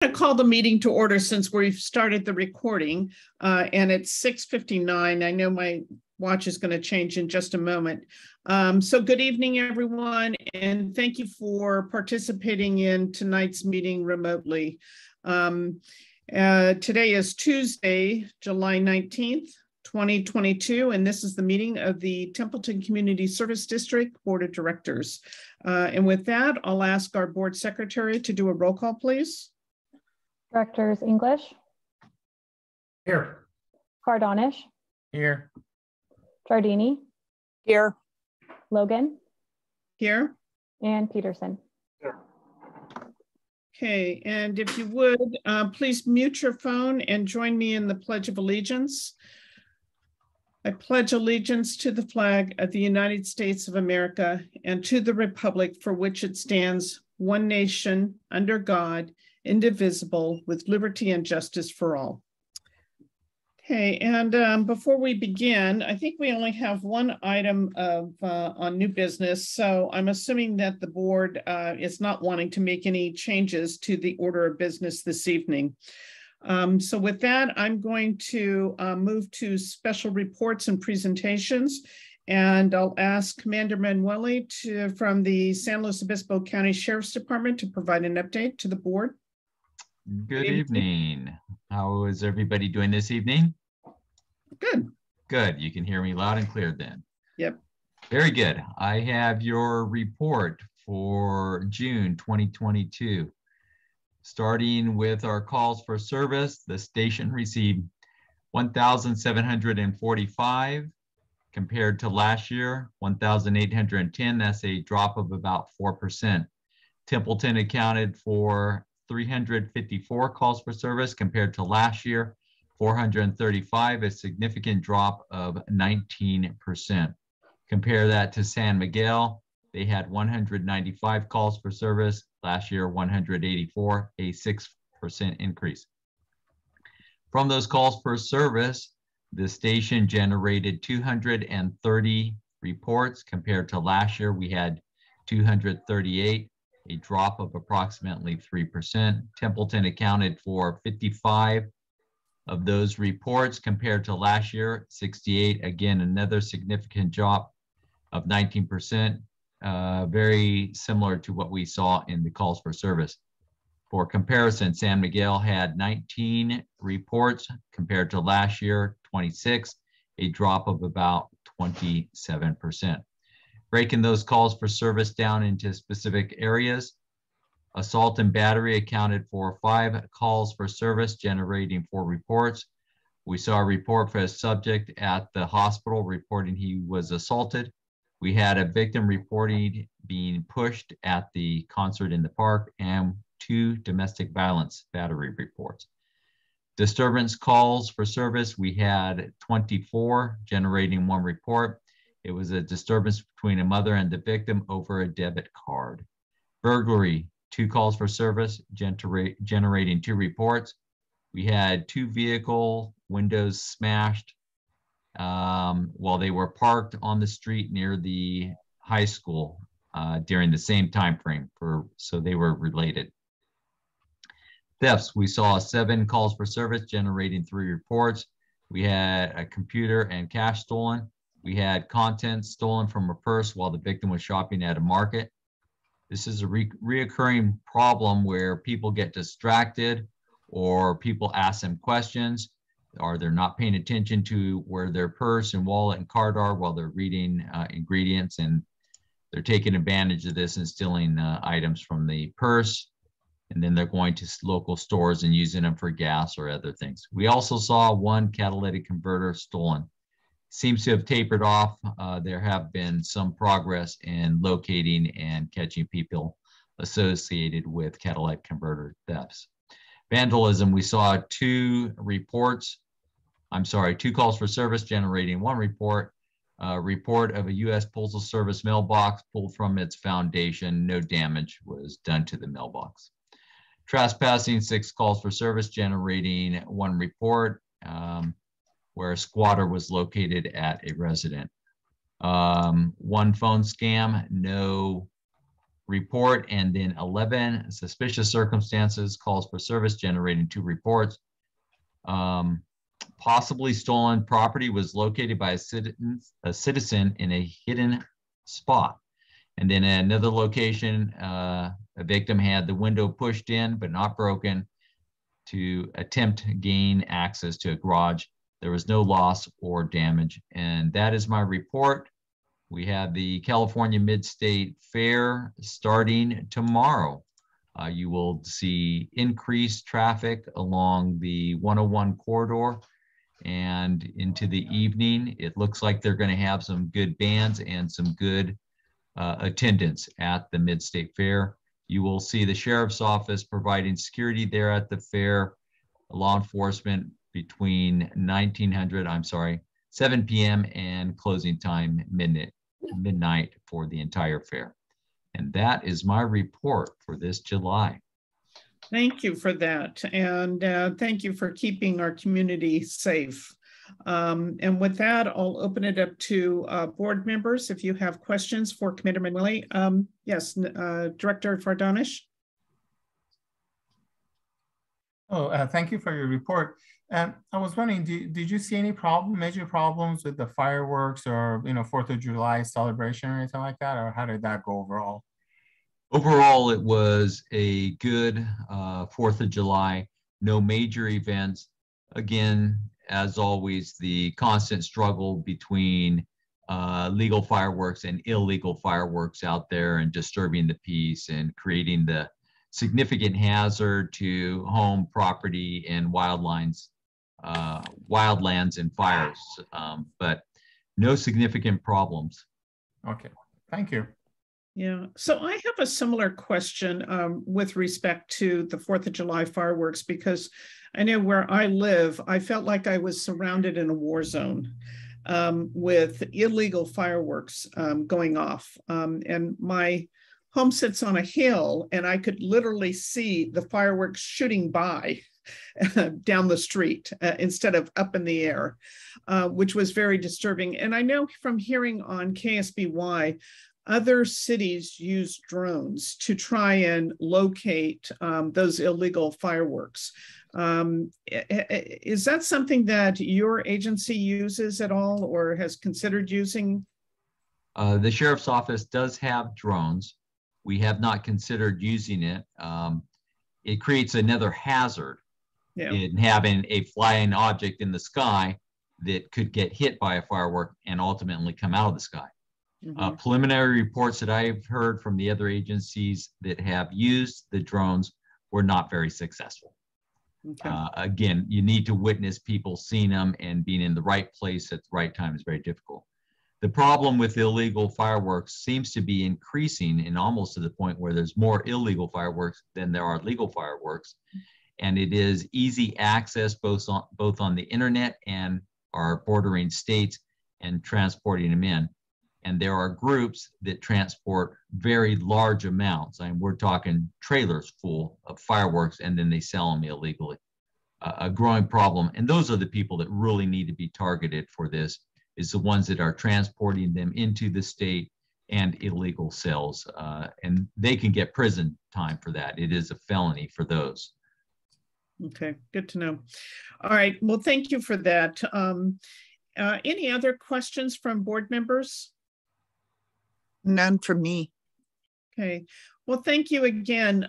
To call the meeting to order since we've started the recording and it's 6:59. I know my watch is going to change in just a moment. So good evening, everyone, and thank you for participating in tonight's meeting remotely. Today is Tuesday, July 19th, 2022, and this is the meeting of the Templeton Community Service District Board of Directors. And with that, I'll ask our board secretary to do a roll call, please. Directors English. Here. Cardonish. Here. Giardini. Here. Logan. Here. And Peterson. Here. Okay, and if you would, please mute your phone and join me in the Pledge of Allegiance. I pledge allegiance to the flag of the United States of America and to the republic for which it stands, one nation, under God, indivisible, with liberty and justice for all. Okay, and before we begin, I think we only have one item of on new business, so I'm assuming that the board is not wanting to make any changes to the order of business this evening. So with that, I'm going to move to special reports and presentations, and I'll ask Commander Manueli from the San Luis Obispo County Sheriff's Department to provide an update to the board. Good evening. How is everybody doing this evening? Good. Good. You can hear me loud and clear then. Yep. Very good. I have your report for June 2022. Starting with our calls for service, the station received 1,745 compared to last year, 1,810. That's a drop of about 4%. Templeton accounted for 354 calls for service compared to last year, 435, a significant drop of 19%. Compare that to San Miguel. They had 195 calls for service, last year 184, a 6% increase. From those calls for service, the station generated 230 reports compared to last year. We had 238. A drop of approximately 3%. Templeton accounted for 55 of those reports compared to last year, 68. Again, another significant drop of 19%, very similar to what we saw in the calls for service. For comparison, San Miguel had 19 reports compared to last year, 26, a drop of about 27%. Breaking those calls for service down into specific areas, assault and battery accounted for 5 calls for service, generating 4 reports. We saw a report for a subject at the hospital reporting he was assaulted. We had a victim reporting being pushed at the concert in the park, and 2 domestic violence battery reports. Disturbance calls for service, we had 24, generating 1 report. It was a disturbance between a mother and the victim over a debit card. Burglary, 2 calls for service, generating 2 reports. We had 2 vehicle windows smashed while they were parked on the street near the high school during the same time frame, so they were related. Thefts, we saw 7 calls for service, generating 3 reports. We had a computer and cash stolen. We had contents stolen from a purse while the victim was shopping at a market. This is a reoccurring problem where people get distracted or people ask them questions, or they're not paying attention to where their purse and wallet and card are while they're reading ingredients, and they're taking advantage of this and stealing items from the purse, and then they're going to local stores and using them for gas or other things. We also saw 1 catalytic converter stolen. Seems to have tapered off. There have been some progress in locating and catching people associated with catalytic converter thefts. Vandalism, we saw 2 calls for service, generating 1 report. Report of a U.S. Postal Service mailbox pulled from its foundation. No damage was done to the mailbox. Trespassing, 6 calls for service, generating 1 report. Where a squatter was located at a resident. 1 phone scam, no report, and then 11 suspicious circumstances, calls for service, generating 2 reports. Possibly stolen property was located by a citizen in a hidden spot. And then at another location, a victim had the window pushed in but not broken to attempt to gain access to a garage. There was no loss or damage. And that is my report. We have the California Mid-State Fair starting tomorrow. You will see increased traffic along the 101 corridor and into the evening. It looks like they're going to have some good bands and some good attendance at the Mid-State Fair. You will see the Sheriff's Office providing security there at the fair, law enforcement between 7 p.m. and closing time midnight for the entire fair. And that is my report for this July. Thank you for that. And thank you for keeping our community safe. And with that, I'll open it up to board members. If you have questions for Commander Manueli. Yes, Director Fardonish. Thank you for your report. I was wondering, did you see any major problems with the fireworks or 4th of July celebration or anything like that, or how did that go overall? Overall, it was a good 4th of July. No major events. Again, as always, the constant struggle between legal fireworks and illegal fireworks out there and disturbing the peace and creating the significant hazard to home property and wildlands and fires, but no significant problems. Okay, thank you. Yeah, so I have a similar question with respect to the 4th of July fireworks, because I know where I live, I felt like I was surrounded in a war zone with illegal fireworks going off. And my home sits on a hill, and I could literally see the fireworks shooting by down the street instead of up in the air, which was very disturbing. And I know from hearing on KSBY, other cities use drones to try and locate those illegal fireworks. Is that something that your agency uses at all or has considered using? The Sheriff's Office does have drones. We have not considered using it. It creates another hazard in having a flying object in the sky that could get hit by a firework and ultimately come out of the sky. Mm-hmm. Preliminary reports that I've heard from the other agencies that have used the drones were not very successful. Okay. Again, you need to witness people seeing them, and being in the right place at the right time is very difficult. The problem with illegal fireworks seems to be increasing, and almost to the point where there's more illegal fireworks than there are legal fireworks. And it is easy access both on the internet and our bordering states and transporting them in. And there are groups that transport very large amounts. I mean, we're talking trailers full of fireworks, and then they sell them illegally. A growing problem. And those are the people that really need to be targeted for this, is the ones that are transporting them into the state and illegal sales. And they can get prison time for that. It is a felony for those. Okay, good to know. All right, well, thank you for that. Any other questions from board members? None for me. Okay, well, thank you again,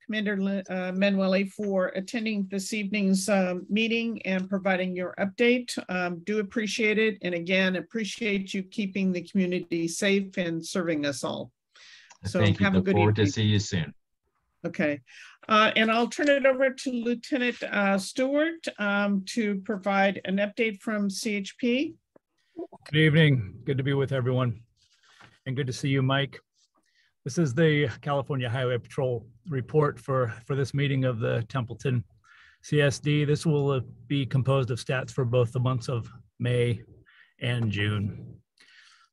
Commander Manueli, for attending this evening's meeting and providing your update. Do appreciate it. And again, appreciate you keeping the community safe and serving us all. So thank you. have a good evening. Look forward to see you soon. Okay. And I'll turn it over to Lieutenant Stewart to provide an update from CHP. Good evening. Good to be with everyone. And good to see you, Mike. This is the California Highway Patrol report for this meeting of the Templeton CSD. This will be composed of stats for both the months of May and June.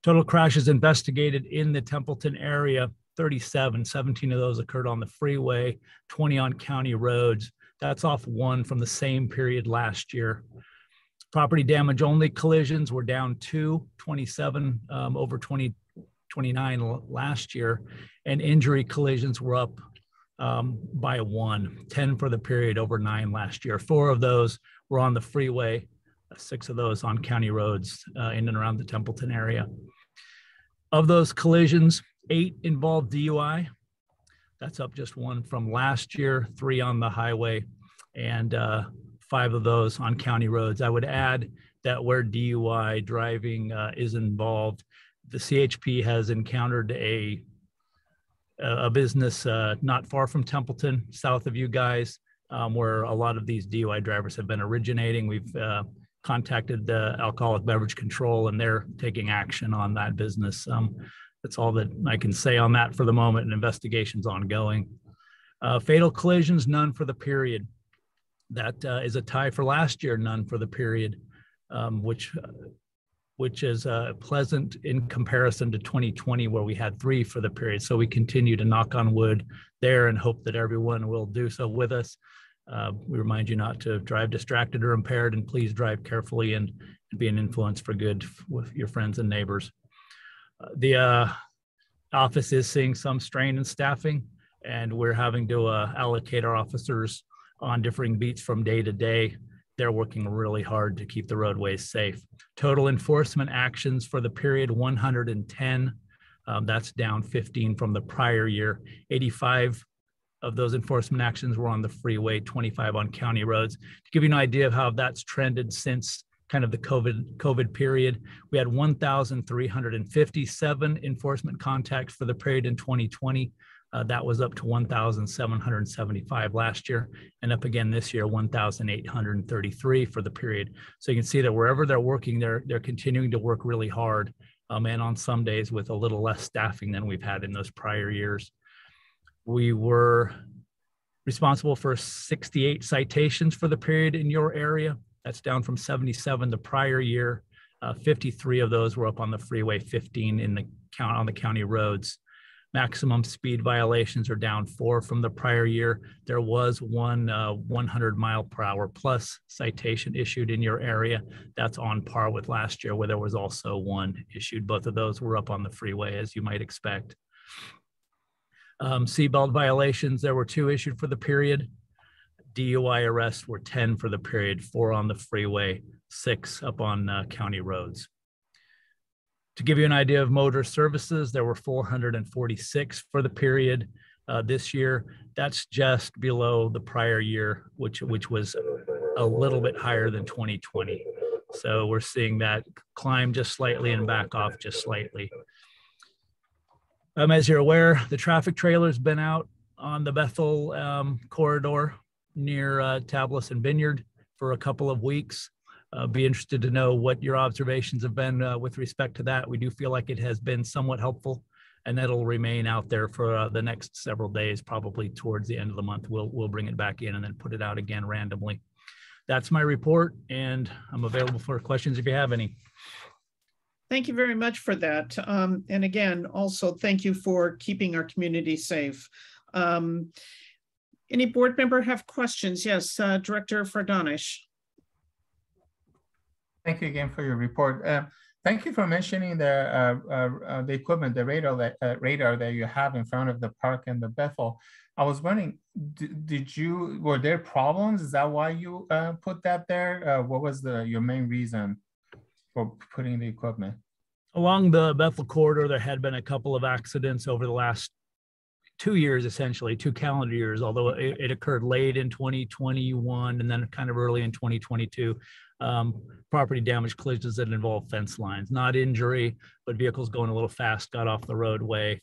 Total crashes investigated in the Templeton area, 37, 17 of those occurred on the freeway, 20 on county roads. That's off 1 from the same period last year. Property damage only collisions were down 2, 27 over 20 29 last year, and injury collisions were up by 10 for the period over 9 last year. 4 of those were on the freeway, 6 of those on county roads in and around the Templeton area. Of those collisions, 8 involved DUI. That's up just 1 from last year, 3 on the highway, and 5 of those on county roads. I would add that where DUI driving is involved, the CHP has encountered a business not far from Templeton, south of you guys, where a lot of these DUI drivers have been originating. We've contacted the Alcoholic Beverage Control, and they're taking action on that business. That's all that I can say on that for the moment, and investigation's ongoing. Fatal collisions, none for the period. That is a tie for last year, none for the period, which is pleasant in comparison to 2020, where we had 3 for the period. So we continue to knock on wood there and hope that everyone will do so with us. We remind you not to drive distracted or impaired, and please drive carefully and be an influence for good with your friends and neighbors. The office is seeing some strain in staffing, and we're having to allocate our officers on differing beats from day to day. They're working really hard to keep the roadways safe. Total enforcement actions for the period, 110. That's down 15 from the prior year. 85 of those enforcement actions were on the freeway, 25 on county roads. To give you an idea of how that's trended since kind of the COVID period, we had 1,357 enforcement contacts for the period in 2020. That was up to 1,775 last year, and up again this year, 1,833 for the period. So you can see that wherever they're working, they're continuing to work really hard, and on some days with a little less staffing than we've had in those prior years. We were responsible for 68 citations for the period in your area. That's down from 77 the prior year. 53 of those were up on the freeway, 15 on the county roads. Maximum speed violations are down 4 from the prior year. There was one 100-mile-per-hour plus citation issued in your area. That's on par with last year, where there was also 1 issued. Both of those were up on the freeway, as you might expect. Seatbelt violations, there were 2 issued for the period. DUI arrests were 10 for the period, 4 on the freeway, 6 up on county roads. To give you an idea of motor services, there were 446 for the period this year. That's just below the prior year, which was a little bit higher than 2020. So we're seeing that climb just slightly and back off just slightly. As you're aware, the traffic trailer's been out on the Bethel corridor near Tablas and Vineyard for a couple of weeks. Be interested to know what your observations have been with respect to that. We do feel like it has been somewhat helpful, and that'll remain out there for the next several days, probably towards the end of the month. We'll bring it back in and then put it out again randomly. That's my report, and I'm available for questions if you have any. Thank you very much for that. And again, also thank you for keeping our community safe. Any board member have questions? Yes, Director Fardanish. Thank you again for your report. Thank you for mentioning the equipment, the radar that you have in front of the park and the Bethel. I was wondering, were there problems? Is that why you put that there? What was your main reason for putting the equipment? Along the Bethel corridor, there had been a couple of accidents over the last 2 years, essentially 2 calendar years, although it occurred late in 2021 and then kind of early in 2022. Property damage collisions that involved fence lines, not injury, but vehicles going a little fast, got off the roadway,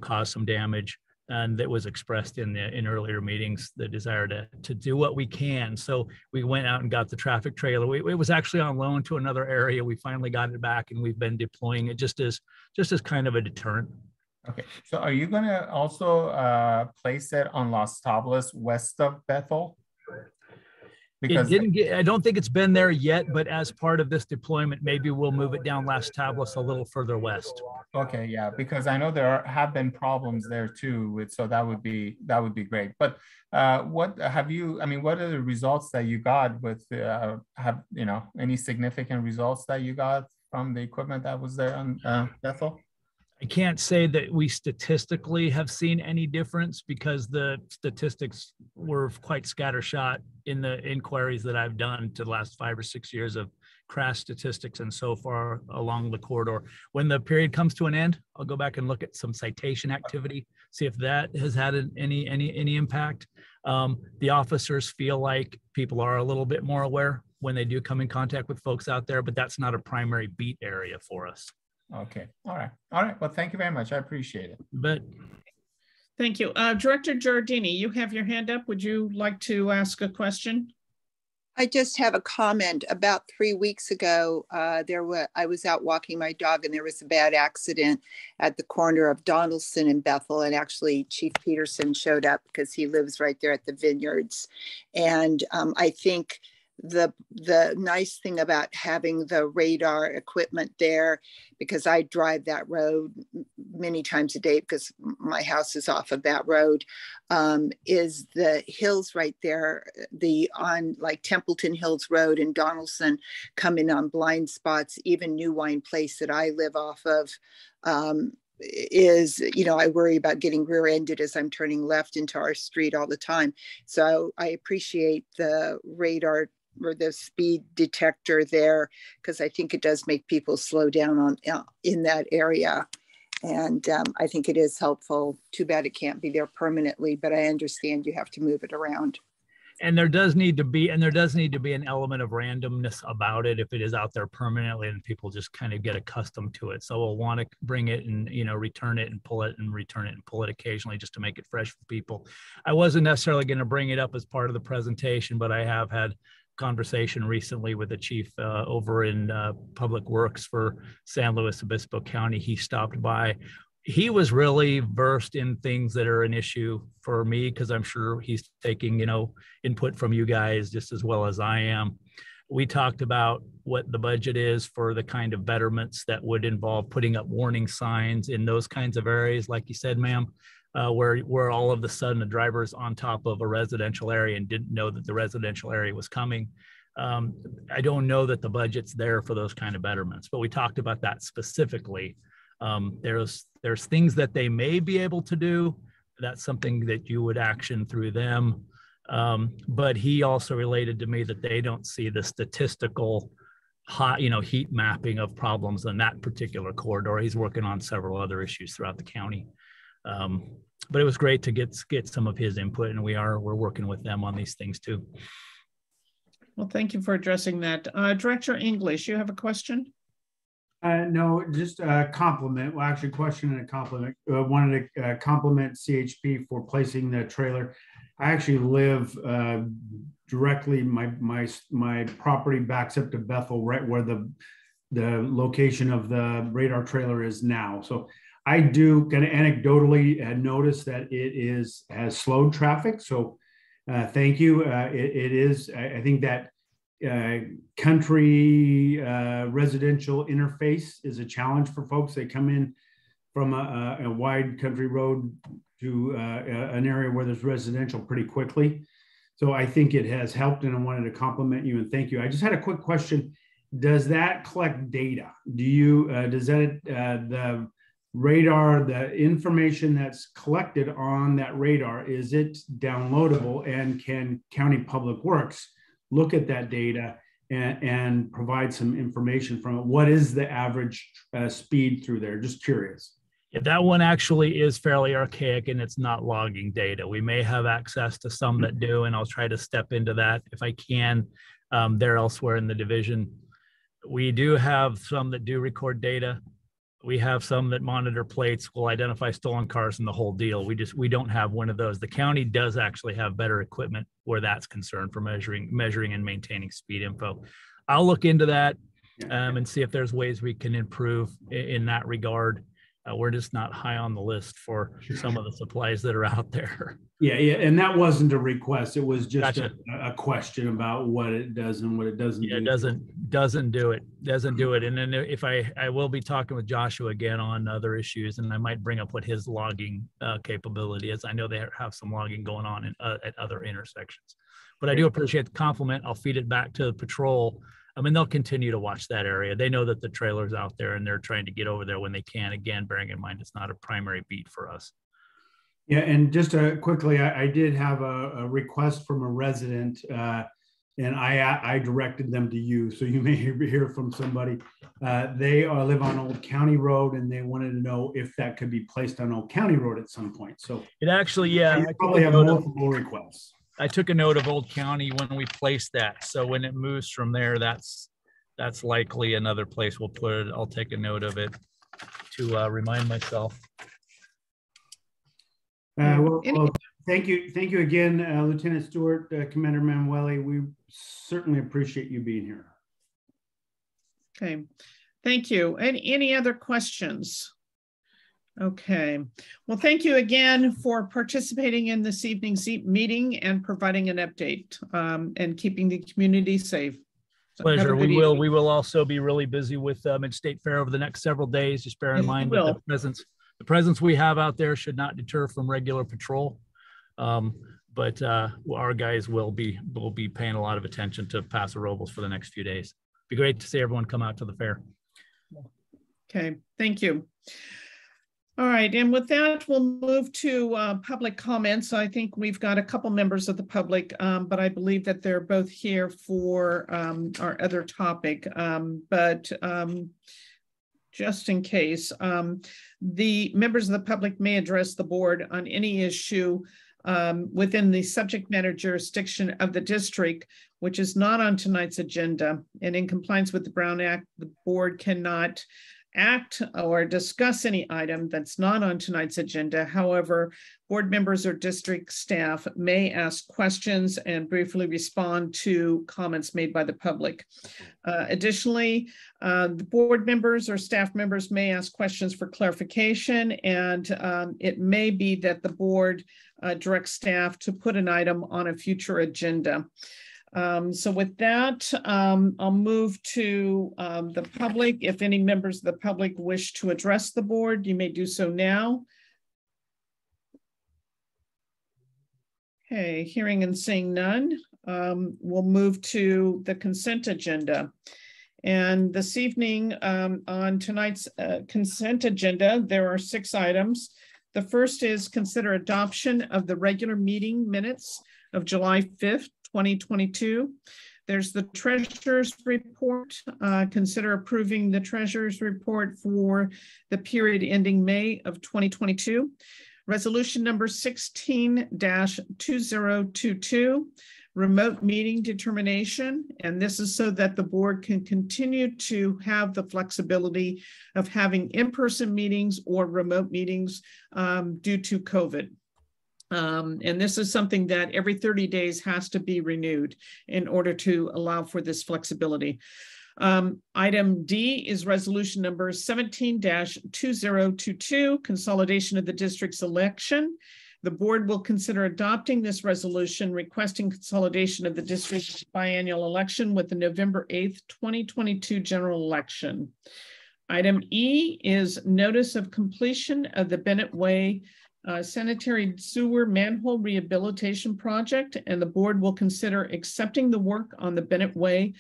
caused some damage. And that was expressed in earlier meetings, the desire to do what we can. So we went out and got the traffic trailer. It was actually on loan to another area. We finally got it back, and we've been deploying it just as kind of a deterrent. Okay, so are you going to also place it on Las Tablas west of Bethel? Because I don't think it's been there yet, but as part of this deployment, maybe we'll move it down Las Tablas a little further west. Okay, yeah, because I know there have been problems there too, so that would be great. But what are the results that you got with any significant results that you got from the equipment that was there on Bethel? I can't say that we statistically have seen any difference because the statistics were quite scattershot in the inquiries that I've done to the last 5 or 6 years of crash statistics and so far along the corridor. When the period comes to an end, I'll go back and look at some citation activity, see if that has had any impact. The officers feel like people are a little bit more aware when they do come in contact with folks out there, but that's not a primary beat area for us. Okay, all right. All right, well, thank you very much. I appreciate it. But Thank you. Director Giardini, you have your hand up. Would you like to ask a question? I just have a comment. About 3 weeks ago, I was out walking my dog and there was a bad accident at the corner of Donaldson and Bethel. And actually Chief Peterson showed up because he lives right there at the Vineyards. And I think the nice thing about having the radar equipment there, because I drive that road many times a day because my house is off of that road, is the hills right there, on like Templeton Hills Road and Donaldson come in on blind spots. Even New Wine Place that I live off of is, I worry about getting rear-ended as I'm turning left into our street all the time. So I appreciate the radar or the speed detector there, because I think it does make people slow down in that area. And I think it is helpful. Too bad it can't be there permanently, but I understand you have to move it around. And there does need to be an element of randomness about it if it is out there permanently and people just kind of get accustomed to it. So we'll want to bring it and, return it and pull it and return it and pull it occasionally just to make it fresh for people. I wasn't necessarily going to bring it up as part of the presentation, but I have had conversation recently with the chief over in Public Works for San Luis Obispo County. He stopped by. He was really versed in things that are an issue for me because I'm sure he's taking, input from you guys just as well as I am. We talked about what the budget is for the kind of betterments that would involve putting up warning signs in those kinds of areas, like you said, ma'am. Where all of a sudden a driver's on top of a residential area and didn't know that the residential area was coming. I don't know that the budget's there for those kind of betterments, but we talked about that specifically. There's things that they may be able to do. That's something that you would action through them. But he also related to me that they don't see the statistical heat mapping of problems in that particular corridor. He's working on several other issues throughout the county. But it was great to get some of his input, and we're working with them on these things too. Well, thank you for addressing that. Director English, you have a question? No, just a compliment. Well, actually, question and a compliment. Wanted to compliment CHP for placing the trailer. I actually live directly. My property backs up to Bethel, right where the location of the radar trailer is now. So I do kind of anecdotally notice that it has slowed traffic. So thank you. It is. I think that country residential interface is a challenge for folks. They come in from a wide country road to an area where there's residential pretty quickly. So I think it has helped, and I wanted to compliment you and thank you. I just had a quick question. Does that collect data? Does that the radar, the information that's collected on that radar, is it downloadable, and can County Public Works look at that data and provide some information from it? What is the average speed through there? Just curious. Yeah, that one actually is fairly archaic and it's not logging data. We may have access to some that do, and I'll try to step into that if I can. They're elsewhere in the division. We do have some that do record data. We have some that monitor plates, will identify stolen cars and the whole deal. We don't have one of those. The county does actually have better equipment where that's concerned for measuring and maintaining speed info. I'll look into that and see if there's ways we can improve in that regard. We're just not high on the list for some of the supplies that are out there. Yeah, and that wasn't a request. It was just Gotcha. a question about what it does and what it doesn't do. It doesn't do it. And then if I will be talking with Joshua again on other issues, and I might bring up what his logging capability is. I know they have some logging going on at other intersections. But I do appreciate the compliment. I'll feed it back to the patrol And they'll continue to watch that area. They know that the trailer's out there and they're trying to get over there when they can. Again, bearing in mind, it's not a primary beat for us. Yeah, and just quickly, I did have a request from a resident, and I directed them to you, so you may hear from somebody. They live on Old County Road, and they wanted to know if that could be placed on Old County Road at some point. So it actually, yeah, I probably have multiple requests. I took a note of Old County when we placed that. So when it moves from there, that's likely another place we'll put it. I'll take a note of it to remind myself. Well, thank you again, Lieutenant Stewart, Commander Manueli. We certainly appreciate you being here. Okay, thank you. And any other questions? Okay, well, thank you again for participating in this evening's meeting and providing an update and keeping the community safe. So pleasure. We will also be really busy with Mid-State Fair over the next several days. Just bear in mind that the presence we have out there should not deter from regular patrol. But our guys will be paying a lot of attention to Paso Robles for the next few days. Be great to see everyone come out to the fair. Okay, thank you. All right, and with that, we'll move to public comments. I think we've got a couple members of the public, but I believe that they're both here for our other topic. Just in case, the members of the public may address the board on any issue within the subject matter jurisdiction of the district, which is not on tonight's agenda. And in compliance with the Brown Act, the board cannot act or discuss any item that's not on tonight's agenda. However, board members or district staff may ask questions and briefly respond to comments made by the public. Additionally, the board members or staff members may ask questions for clarification, and it may be that the board directs staff to put an item on a future agenda. So with that, I'll move to the public. If any members of the public wish to address the board, you may do so now. Okay, hearing and seeing none, we'll move to the consent agenda. And this evening on tonight's consent agenda, there are 6 items. The first is consider adoption of the regular meeting minutes of July 5th, 2022. There's the treasurer's report. Consider approving the treasurer's report for the period ending May of 2022. Resolution number 16-2022, remote meeting determination. And this is so that the board can continue to have the flexibility of having in-person meetings or remote meetings due to COVID. And this is something that every 30 days has to be renewed in order to allow for this flexibility. Item D is resolution number 17-2022, consolidation of the district's election. The board will consider adopting this resolution requesting consolidation of the district's biennial election with the November 8th, 2022 general election. Item E is notice of completion of the Bennett Way sanitary sewer manhole rehabilitation project, and the board will consider accepting the work on the Bennett Way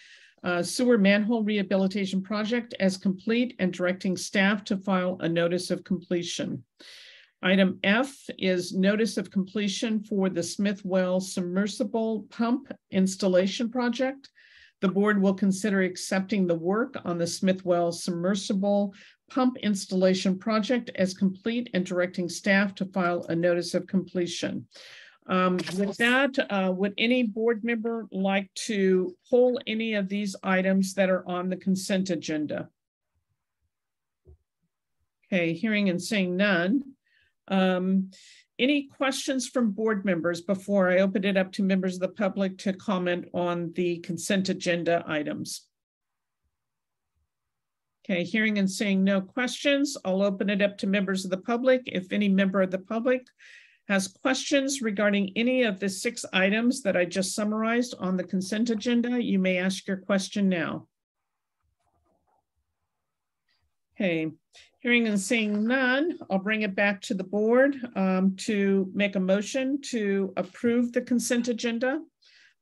sewer manhole rehabilitation project as complete and directing staff to file a notice of completion. Item F is notice of completion for the Smithwell submersible pump installation project. The board will consider accepting the work on the Smithwell submersible pump installation project as complete and directing staff to file a notice of completion. With that, would any board member like to pull any of these items that are on the consent agenda? Okay, hearing and seeing none. Any questions from board members before I open it up to members of the public to comment on the consent agenda items? Okay, hearing and seeing no questions, I'll open it up to members of the public. If any member of the public has questions regarding any of the 6 items that I just summarized on the consent agenda, you may ask your question now. Okay, hearing and seeing none, I'll bring it back to the board to make a motion to approve the consent agenda,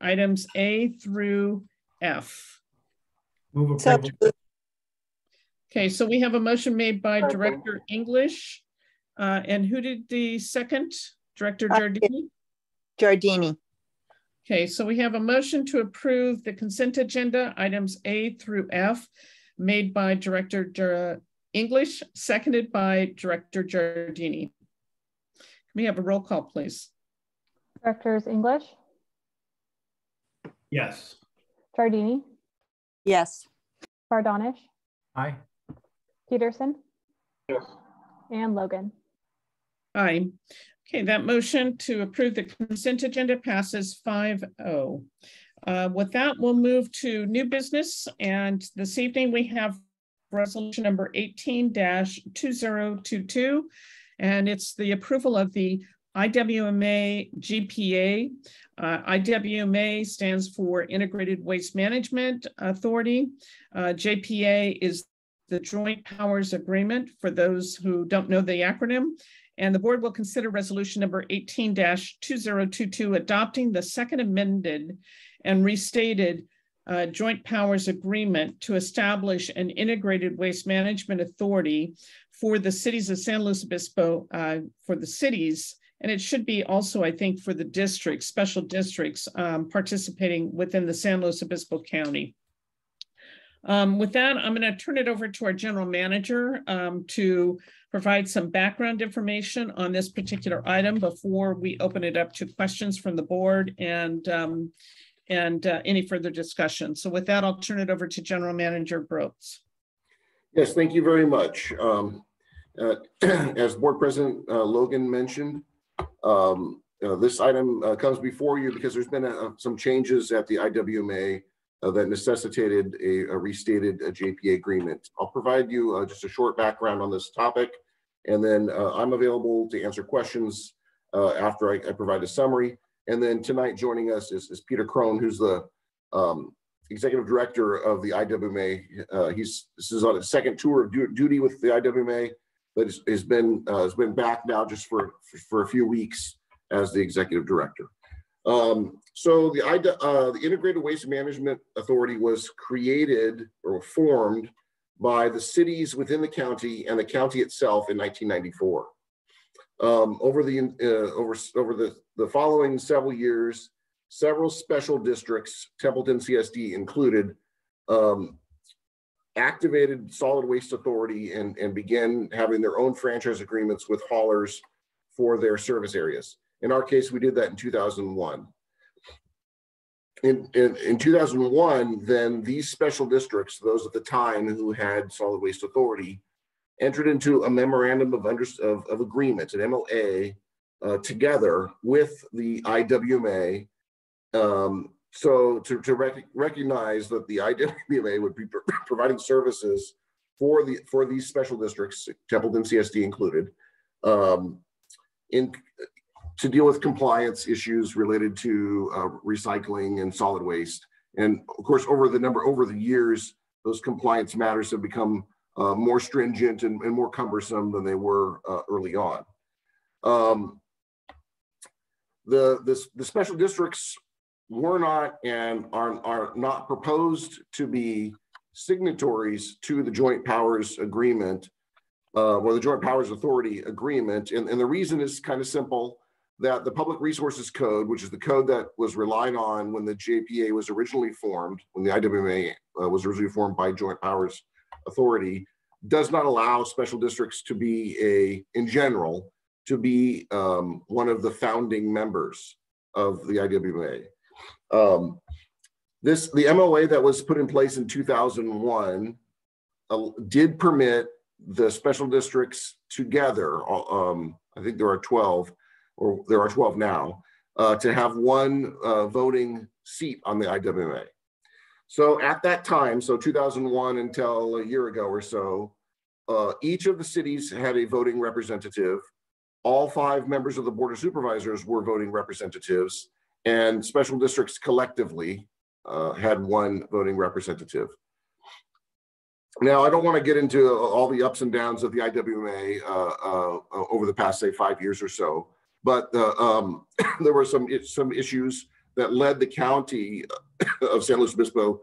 items A through F. Move So approval. Okay, so we have a motion made by Director English. And who did the second? Director Giardini? Giardini. Okay, so we have a motion to approve the consent agenda, items A through F, made by Director English, seconded by Director Giardini. Can we have a roll call, please? Directors English, Yes. Giardini, Yes. Cardonish, Aye. Peterson. And Logan. Aye. Okay, that motion to approve the consent agenda passes 5-0. With that, we'll move to new business. And this evening we have resolution number 18-2022. And it's the approval of the IWMA GPA. IWMA stands for Integrated Waste Management Authority. JPA is the Joint Powers Agreement, for those who don't know the acronym. And the board will consider resolution number 18-2022, adopting the second amended and restated Joint Powers Agreement to establish an integrated waste management authority for the cities of San Luis Obispo, for the cities, and it should be also, I think, for the districts, special districts participating within the San Luis Obispo County. With that, I'm going to turn it over to our general manager to provide some background information on this particular item before we open it up to questions from the board and any further discussion. So with that, I'll turn it over to General Manager Brotz. Yes, thank you very much. As Board President Logan mentioned, this item comes before you because there's been some changes at the IWMA that necessitated a restated JPA agreement. I'll provide you just a short background on this topic, and then I'm available to answer questions after I provide a summary. And then tonight joining us is Peter Krohn, who's the Executive Director of the IWMA. This is on his second tour of duty with the IWMA, but has been back now just for a few weeks as the Executive Director. So the Integrated Waste Management Authority was created or formed by the cities within the county and the county itself in 1994. Over the following several years, several special districts, Templeton CSD included, activated Solid Waste Authority and began having their own franchise agreements with haulers for their service areas. In our case, we did that in 2001. In 2001, then these special districts, those at the time who had Solid Waste Authority, entered into a memorandum of agreement, an MOA, together with the IWMA. So to recognize that the IWMA would be providing services for these special districts, Templeton CSD included, to deal with compliance issues related to recycling and solid waste. And of course, over the years, those compliance matters have become more stringent and more cumbersome than they were early on. The special districts were not and are not proposed to be signatories to the Joint Powers Agreement or the Joint Powers Authority Agreement. And the reason is kind of simple, that the Public Resources Code, which is the code that was relied on when the JPA was originally formed, when the IWMA was originally formed by Joint Powers Authority, does not allow special districts to be in general, to be one of the founding members of the IWMA. The MOA that was put in place in 2001 did permit the special districts together, I think there are 12, or there are 12 now, to have one voting seat on the IWMA. So at that time, so 2001 until a year ago or so, each of the cities had a voting representative. All 5 members of the Board of Supervisors were voting representatives, and special districts collectively had one voting representative. Now, I don't want to get into all the ups and downs of the IWMA over the past, say, 5 years or so, but there were some issues that led the county of San Luis Obispo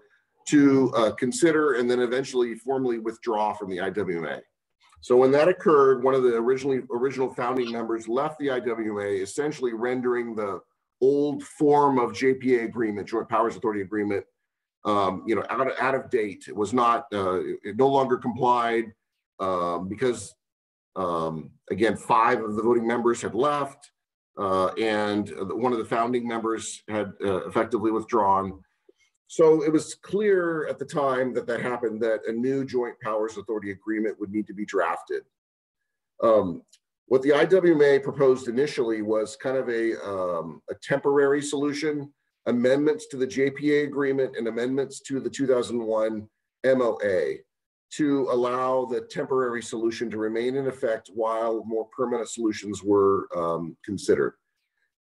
to consider and then eventually formally withdraw from the IWMA. So when that occurred, one of the original founding members left the IWMA, essentially rendering the old form of JPA agreement, Joint Powers Authority Agreement, out of date. It was not, it no longer complied because, again, 5 of the voting members had left and one of the founding members had effectively withdrawn. So it was clear at the time that that happened that a new Joint Powers Authority Agreement would need to be drafted. What the IWMA proposed initially was kind of a temporary solution, amendments to the JPA agreement and amendments to the 2001 MOA to allow the temporary solution to remain in effect while more permanent solutions were considered.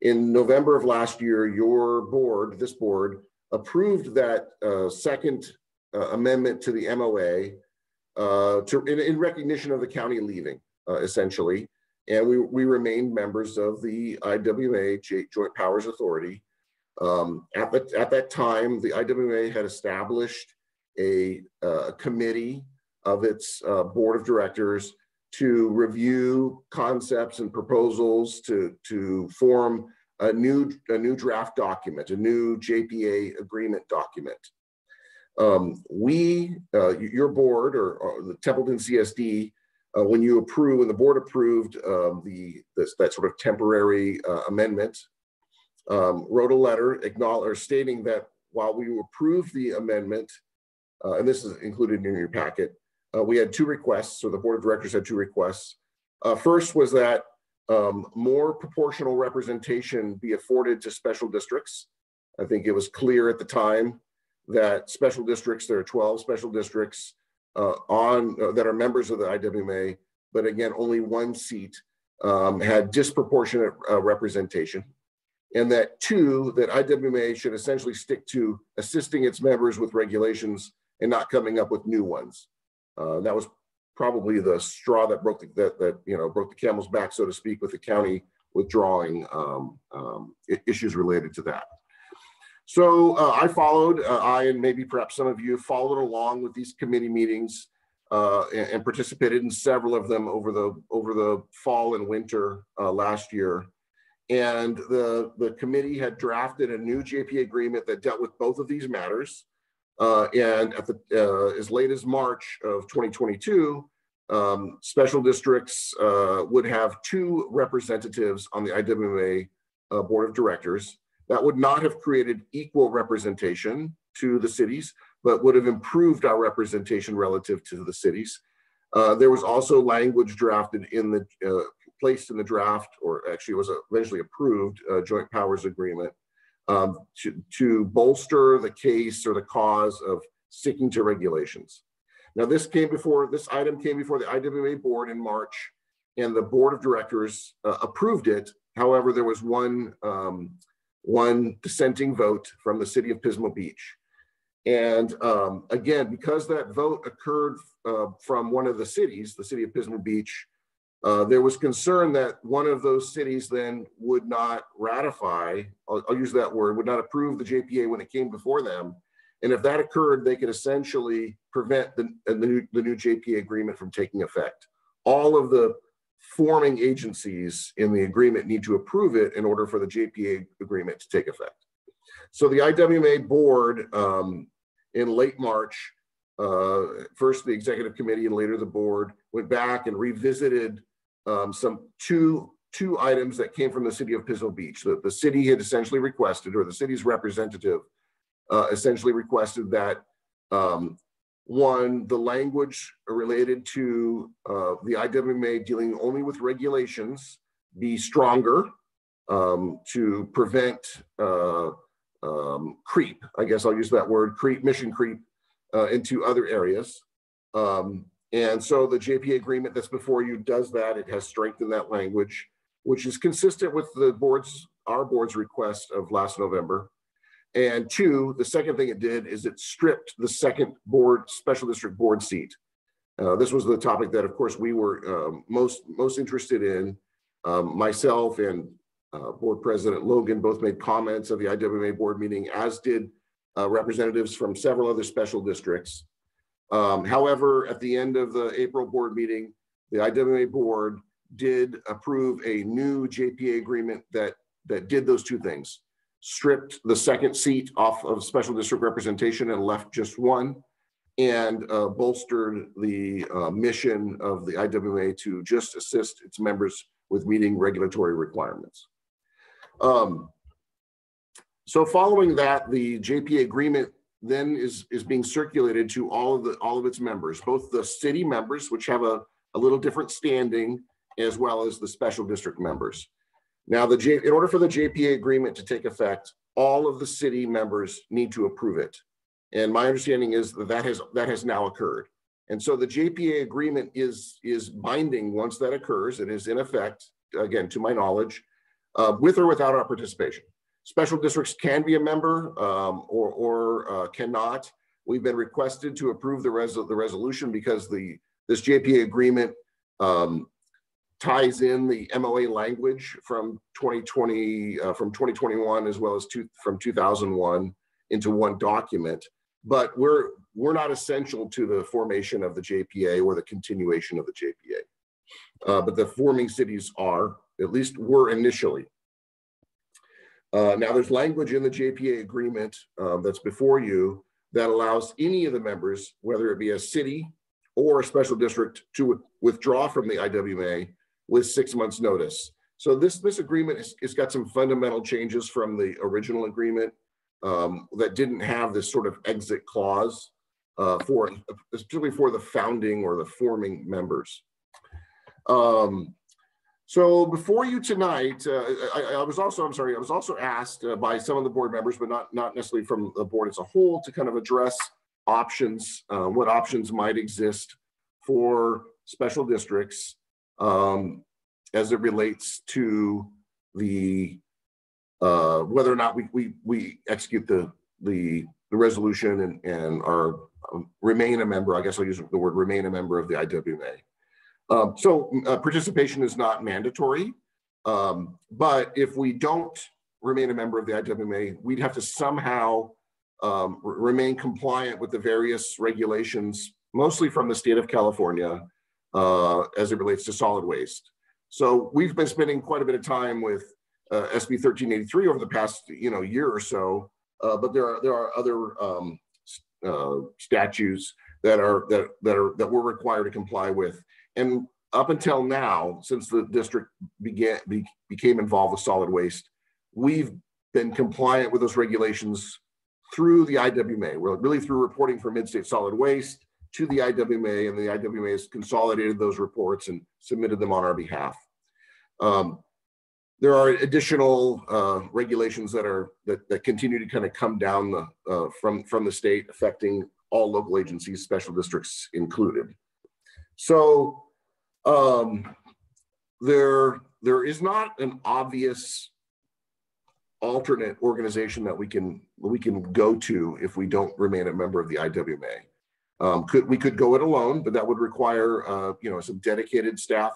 In November of last year, your board, this board, approved that second amendment to the MOA in recognition of the county leaving, essentially. And we remained members of the IWMA Joint Powers Authority. At that time, the IWMA had established a committee of its board of directors to review concepts and proposals to form a new draft document, a new JPA agreement document. Your board or the Templeton CSD, when the board approved that sort of temporary amendment, wrote a letter stating that while we approved the amendment, and this is included in your packet, we had 2 requests, so the board of directors had 2 requests. First was that more proportional representation be afforded to special districts. I think it was clear at the time that special districts, there are 12 special districts that are members of the IWMA, but again, only 1 seat had disproportionate representation. And that 2, that IWMA should essentially stick to assisting its members with regulations and not coming up with new ones. That was probably the straw that broke the camel's back, so to speak, with the county withdrawing issues related to that. So I and maybe perhaps some of you followed along with these committee meetings and participated in several of them over the fall and winter last year. And the committee had drafted a new JPA agreement that dealt with both of these matters. And at as late as March of 2022, special districts would have 2 representatives on the IWMA board of directors. That would not have created equal representation to the cities, but would have improved our representation relative to the cities. There was also language drafted placed in the draft, or actually was eventually approved, Joint Powers Agreement to bolster the case or the cause of sticking to regulations. Now, this item came before the IWMA board in March, and the board of directors approved it. However, there was one dissenting vote from the city of Pismo Beach. And again, because that vote occurred from one of the cities, the city of Pismo Beach, there was concern that one of those cities then would not ratify, I'll use that word, would not approve the JPA when it came before them. And if that occurred, they could essentially prevent the new JPA agreement from taking effect. All of the forming agencies in the agreement need to approve it in order for the JPA agreement to take effect. So the IWMA board in late March, first the executive committee and later the board went back and revisited two items that came from the city of Pismo Beach. The city had essentially requested, or the city's representative essentially requested that one, the language related to the IWMA dealing only with regulations be stronger to prevent creep, I guess I'll use that word, mission creep into other areas. And so the JPA agreement that's before you does that. It has strengthened that language, which is consistent with our board's request of last November. And 2, the second thing it did is it stripped the second special district board seat. This was the topic that, of course, we were most interested in. Myself and board president Logan both made comments at the IWMA board meeting, as did representatives from several other special districts. However, at the end of the April board meeting, the IWMA board did approve a new JPA agreement that did those two things. Stripped the second seat off of special district representation and left just one, and bolstered the mission of the IWMA to just assist its members with meeting regulatory requirements. So following that, the JPA agreement then is being circulated to all of its members, both the city members, which have a little different standing, as well as the special district members. Now, in order for the JPA agreement to take effect, all of the city members need to approve it. And my understanding is that has now occurred. And so the JPA agreement is binding once that occurs. It is in effect, again, to my knowledge, with or without our participation. Special districts can be a member or cannot. We've been requested to approve the resolution because this JPA agreement ties in the MOA language from 2020, from 2021, as well as from 2001 into one document. But we're not essential to the formation of the JPA or the continuation of the JPA. But the forming cities are, at least were initially. Now there's language in the JPA agreement that's before you that allows any of the members, whether it be a city or a special district, to withdraw from the IWMA with 6 months notice. So this agreement has got some fundamental changes from the original agreement that didn't have this sort of exit clause particularly for the founding or the forming members. So before you tonight, I was also asked by some of the board members, but not necessarily from the board as a whole, to kind of address options, what options might exist for special districts as it relates to the whether or not we execute the resolution and are remain a member. I guess I'll use the word remain a member of the IWMA. Participation is not mandatory, but if we don't remain a member of the IWMA, we'd have to somehow remain compliant with the various regulations, mostly from the state of California, as it relates to solid waste. So we've been spending quite a bit of time with SB 1383 over the past year or so, but there are other statutes that we're required to comply with. And up until now, since the district became involved with solid waste, we've been compliant with those regulations through the IWMA. We're really through reporting for Mid-State Solid Waste to the IWMA, and the IWMA has consolidated those reports and submitted them on our behalf. There are additional regulations that continue to kind of come down from the state, affecting all local agencies, special districts included. So there is not an obvious alternate organization that we can go to if we don't remain a member of the IWMA. We could go it alone, but that would require some dedicated staff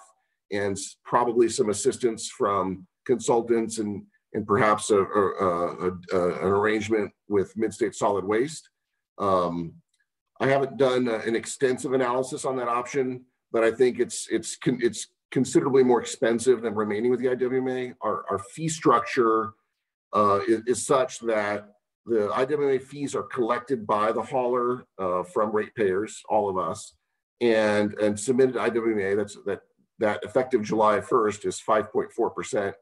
and probably some assistance from consultants and perhaps an arrangement with Mid-State Solid Waste. I haven't done an extensive analysis on that option, but I think it's considerably more expensive than remaining with the IWMA. Our fee structure is such that the IWMA fees are collected by the hauler from ratepayers, all of us, and submitted to IWMA. That effective July 1st is 5.4%.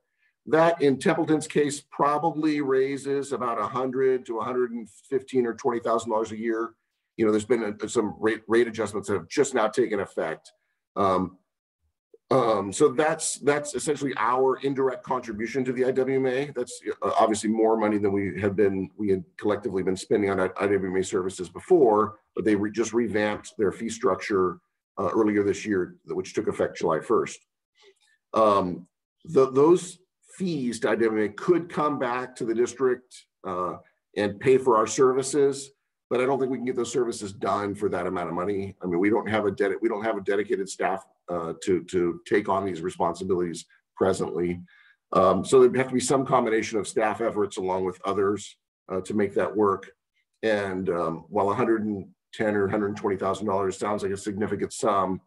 That in Templeton's case probably raises about $100 to $115 or $20,000 a year. There's been some rate adjustments that have just now taken effect. So that's essentially our indirect contribution to the IWMA. That's obviously more money than we had collectively been spending on IWMA services before, but they just revamped their fee structure earlier this year, which took effect July 1st. Those fees to IWMA could come back to the district and pay for our services, but I don't think we can get those services done for that amount of money. I mean, we don't have a dedicated staff to take on these responsibilities presently. So there'd have to be some combination of staff efforts along with others to make that work. And while $110,000 or $120,000 sounds like a significant sum,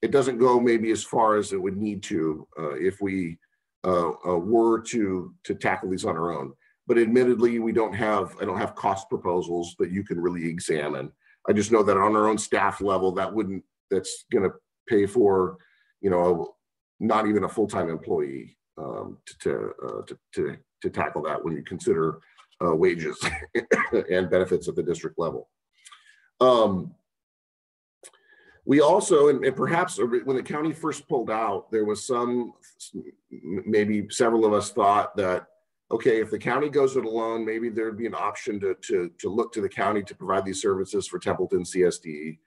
it doesn't go maybe as far as it would need to if we were to tackle these on our own. But admittedly, I don't have cost proposals that you can really examine. I just know that on our own staff level, that's going to pay for, not even a full-time employee to tackle that when you consider wages and benefits at the district level. We also, and perhaps when the county first pulled out, there was maybe several of us thought that, okay, if the county goes it alone, maybe there'd be an option to look to the county to provide these services for Templeton CSD.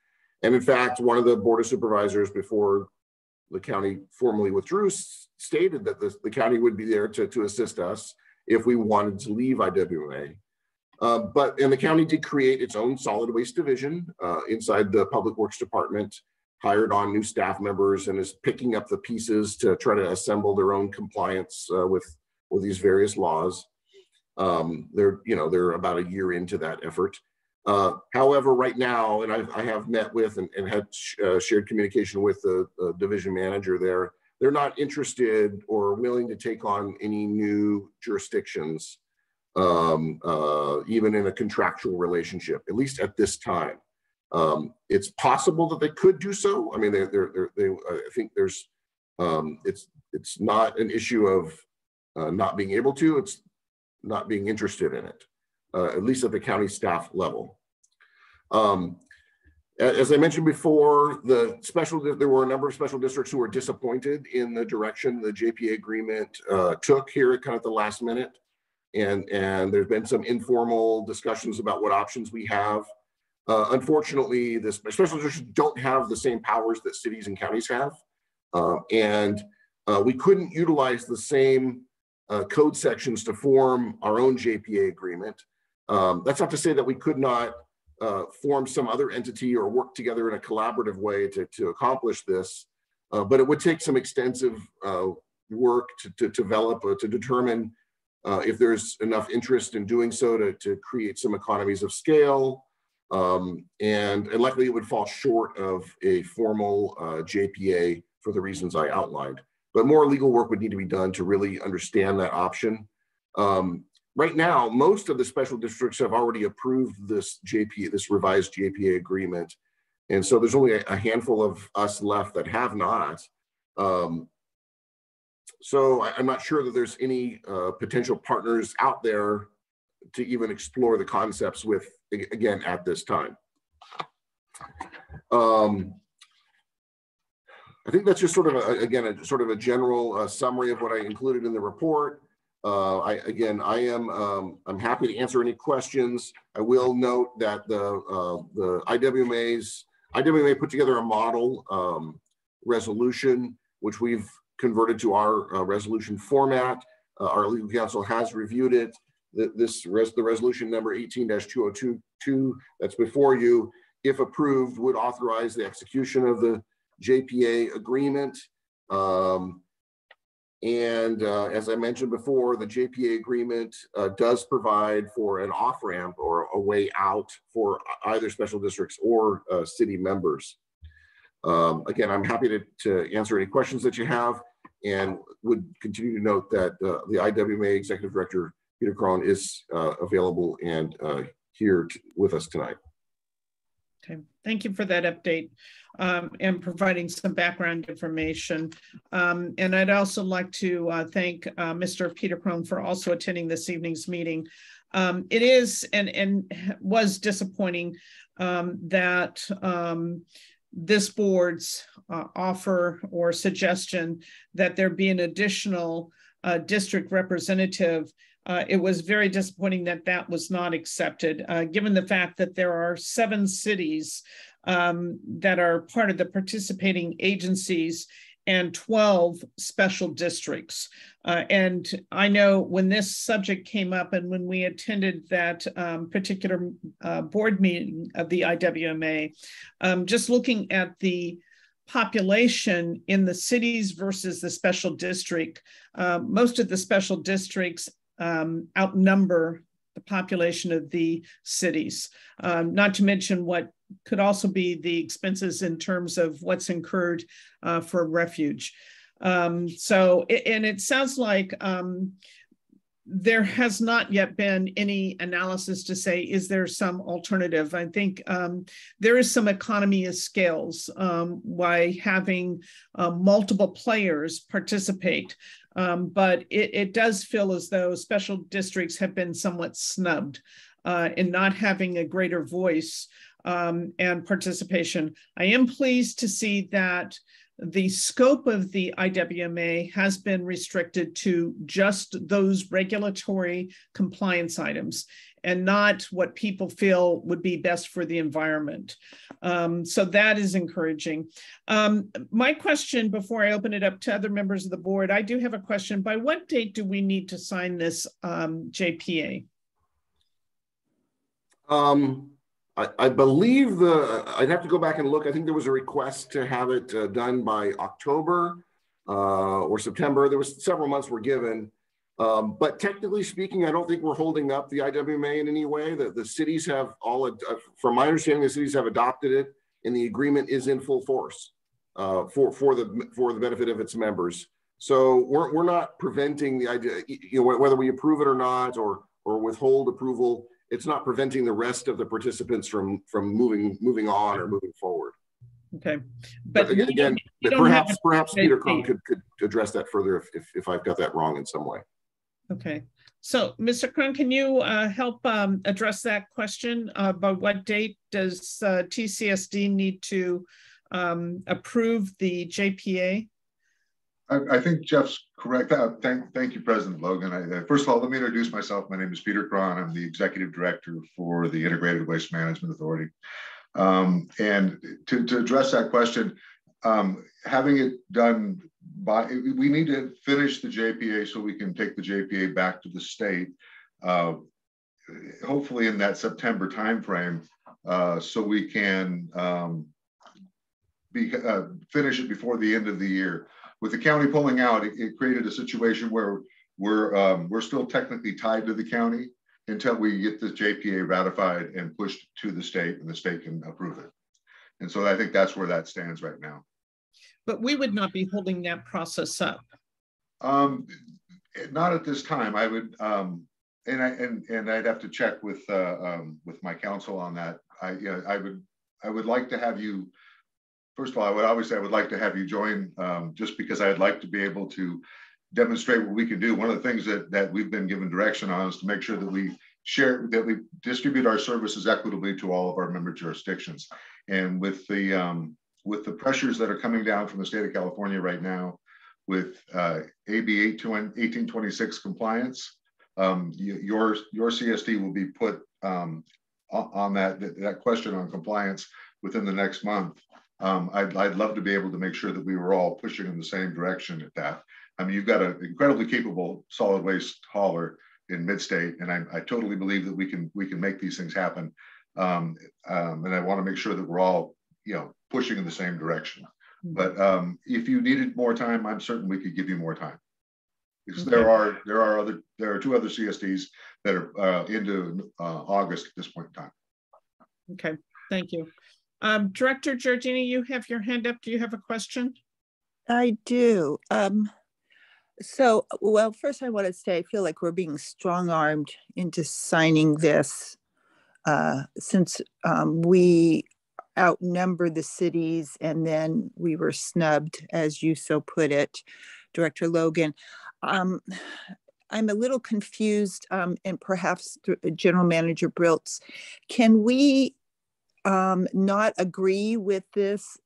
And in fact, one of the board of supervisors before the county formally withdrew stated that the county would be there to assist us if we wanted to leave IWMA. And the county did create its own solid waste division inside the Public Works Department, hired on new staff members, and is picking up the pieces to try to assemble their own compliance with these various laws. They're about a year into that effort. However, right now, and I have met with and had shared communication with the division manager there, they're not interested or willing to take on any new jurisdictions, even in a contractual relationship, at least at this time. It's possible that they could do so. I mean, I think there's, it's not an issue of not being able to, it's not being interested in it, at least at the county staff level. As I mentioned before, there were a number of special districts who were disappointed in the direction the JPA agreement took here at kind of the last minute. And there's been some informal discussions about what options we have. Unfortunately, the special districts don't have the same powers that cities and counties have. We couldn't utilize the same code sections to form our own JPA agreement. That's not to say that we could not form some other entity or work together in a collaborative way to accomplish this, but it would take some extensive work to develop, to determine if there's enough interest in doing so to create some economies of scale, and likely it would fall short of a formal JPA for the reasons I outlined. But more legal work would need to be done to really understand that option. Right now, most of the special districts have already approved this revised JPA agreement. And so there's only a handful of us left that have not. So I'm not sure that there's any potential partners out there to even explore the concepts with, again, at this time. I think that's just sort of, a general summary of what I included in the report. I'm happy to answer any questions. I will note that the IWMA put together a model resolution, which we've converted to our resolution format. Our legal counsel has reviewed it. The resolution number 18-2022 that's before you, if approved, would authorize the execution of the JPA agreement. As I mentioned before, the JPA agreement does provide for an off-ramp or a way out for either special districts or city members. Again, I'm happy to answer any questions that you have, and would continue to note that the IWMA Executive Director, Peter Cron, is available and here with us tonight. Okay, thank you for that update and providing some background information. And I'd also like to thank Mr. Peter Cron for also attending this evening's meeting. It is and was disappointing that this board's offer or suggestion that there be an additional district representative. It was very disappointing that that was not accepted, given the fact that there are 7 cities that are part of the participating agencies and 12 special districts. And I know when this subject came up and when we attended that particular board meeting of the IWMA, just looking at the population in the cities versus the special district, most of the special districts outnumber the population of the cities, not to mention what could also be the expenses in terms of what's incurred for refuge. And it sounds like there has not yet been any analysis to say, is there some alternative? I think there is some economy of scales by having multiple players participate. But it does feel as though special districts have been somewhat snubbed in not having a greater voice and participation. I am pleased to see that the scope of the IWMA has been restricted to just those regulatory compliance items and not what people feel would be best for the environment. So that is encouraging. My question before I open it up to other members of the board, I do have a question. By what date do we need to sign this JPA? I believe I'd have to go back and look. I think there was a request to have it done by October or September. There was several months were given. But technically speaking, I don't think we're holding up the IWMA in any way. The cities have all, from my understanding, the cities have adopted it and the agreement is in full force for the benefit of its members. So we're not preventing the idea, whether we approve it or not, or withhold approval. It's not preventing the rest of the participants from moving on or moving forward. Okay, but again, perhaps Peter Cron could address that further if I've got that wrong in some way. Okay, so Mr. Cron, can you help address that question? By what date does TCSD need to approve the JPA? I think Jeff's correct. Thank you, President Logan. First of all, let me introduce myself. My name is Peter Cron. I'm the Executive Director for the Integrated Waste Management Authority. And to address that question, having it done we need to finish the JPA so we can take the JPA back to the state, hopefully in that September timeframe, so we can finish it before the end of the year. With the county pulling out, it created a situation where we're still technically tied to the county until we get the JPA ratified and pushed to the state, and the state can approve it. And so I think that's where that stands right now. But we would not be holding that process up. Not at this time. I would, and I'd have to check with my counsel on that. I would like to have you. First of all, I would like to have you join, just because I'd like to be able to demonstrate what we can do. One of the things that we've been given direction on is to make sure that we distribute our services equitably to all of our member jurisdictions. And with the pressures that are coming down from the state of California right now, with AB 1826 compliance, your CSD will be put on that question on compliance within the next month. I'd love to be able to make sure that we were all pushing in the same direction at that. I mean, you've got an incredibly capable solid waste hauler in Mid-State, and I totally believe that we can make these things happen. And I want to make sure that we're all, pushing in the same direction. But if you needed more time, I'm certain we could give you more time, because there are two other CSDs that are into August at this point in time. Okay, thank you. Director Giardini, you have your hand up. Do you have a question? I do. Well, first I want to say I feel like we're being strong-armed into signing this since we outnumber the cities and then we were snubbed, as you so put it, Director Logan. I'm a little confused, and perhaps General Manager Briltz, can we not agree with this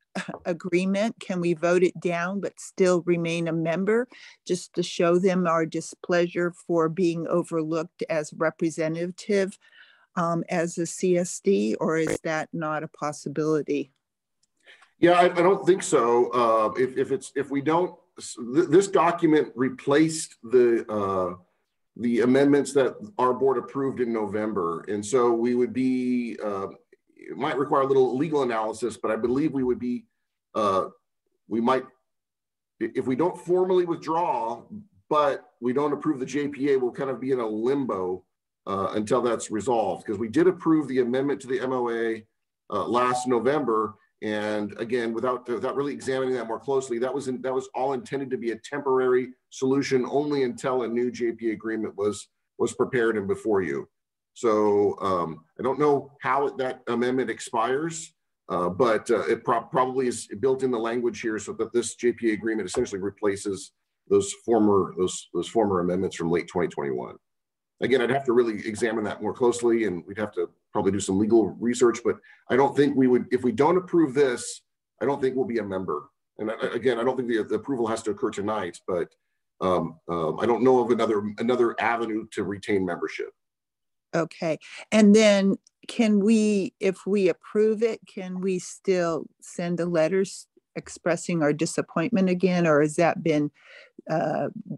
agreement? Can we vote it down but still remain a member, just to show them our displeasure for being overlooked as representative as a CSD, or is that not a possibility? Yeah, I don't think so. If we don't, this document replaced the amendments that our board approved in November, and so we would be. It might require a little legal analysis, but I believe we would be. We might, if we don't formally withdraw, but we don't approve the JPA, we'll kind of be in a limbo until that's resolved, because we did approve the amendment to the MOA last November. And again, without really examining that more closely, that was all intended to be a temporary solution only until a new JPA agreement was prepared and before you. So I don't know how that amendment expires, but it probably is built in the language here so that this JPA agreement essentially replaces those former amendments from late 2021. Again, I'd have to really examine that more closely, and we'd have to probably do some legal research, but I don't think we would, if we don't approve this, I don't think we'll be a member. And again, I don't think the approval has to occur tonight, but I don't know of another avenue to retain membership. Okay. And then can we, if we approve it, can we still send a letter expressing our disappointment again, or has that been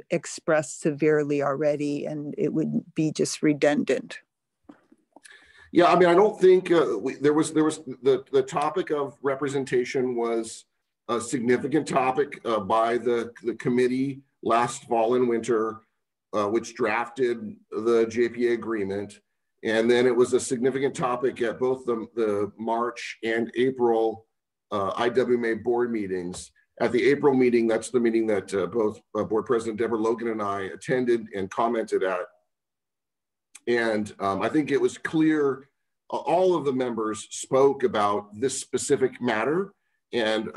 expressed severely already and it would be just redundant? Yeah, I mean, I don't think there was the topic of representation was a significant topic by the committee last fall and winter, which drafted the JPA agreement. And then it was a significant topic at both the March and April IWMA board meetings. At the April meeting, that's the meeting that both Board President Deborah Logan and I attended and commented at. And I think it was clear, all of the members spoke about this specific matter. And,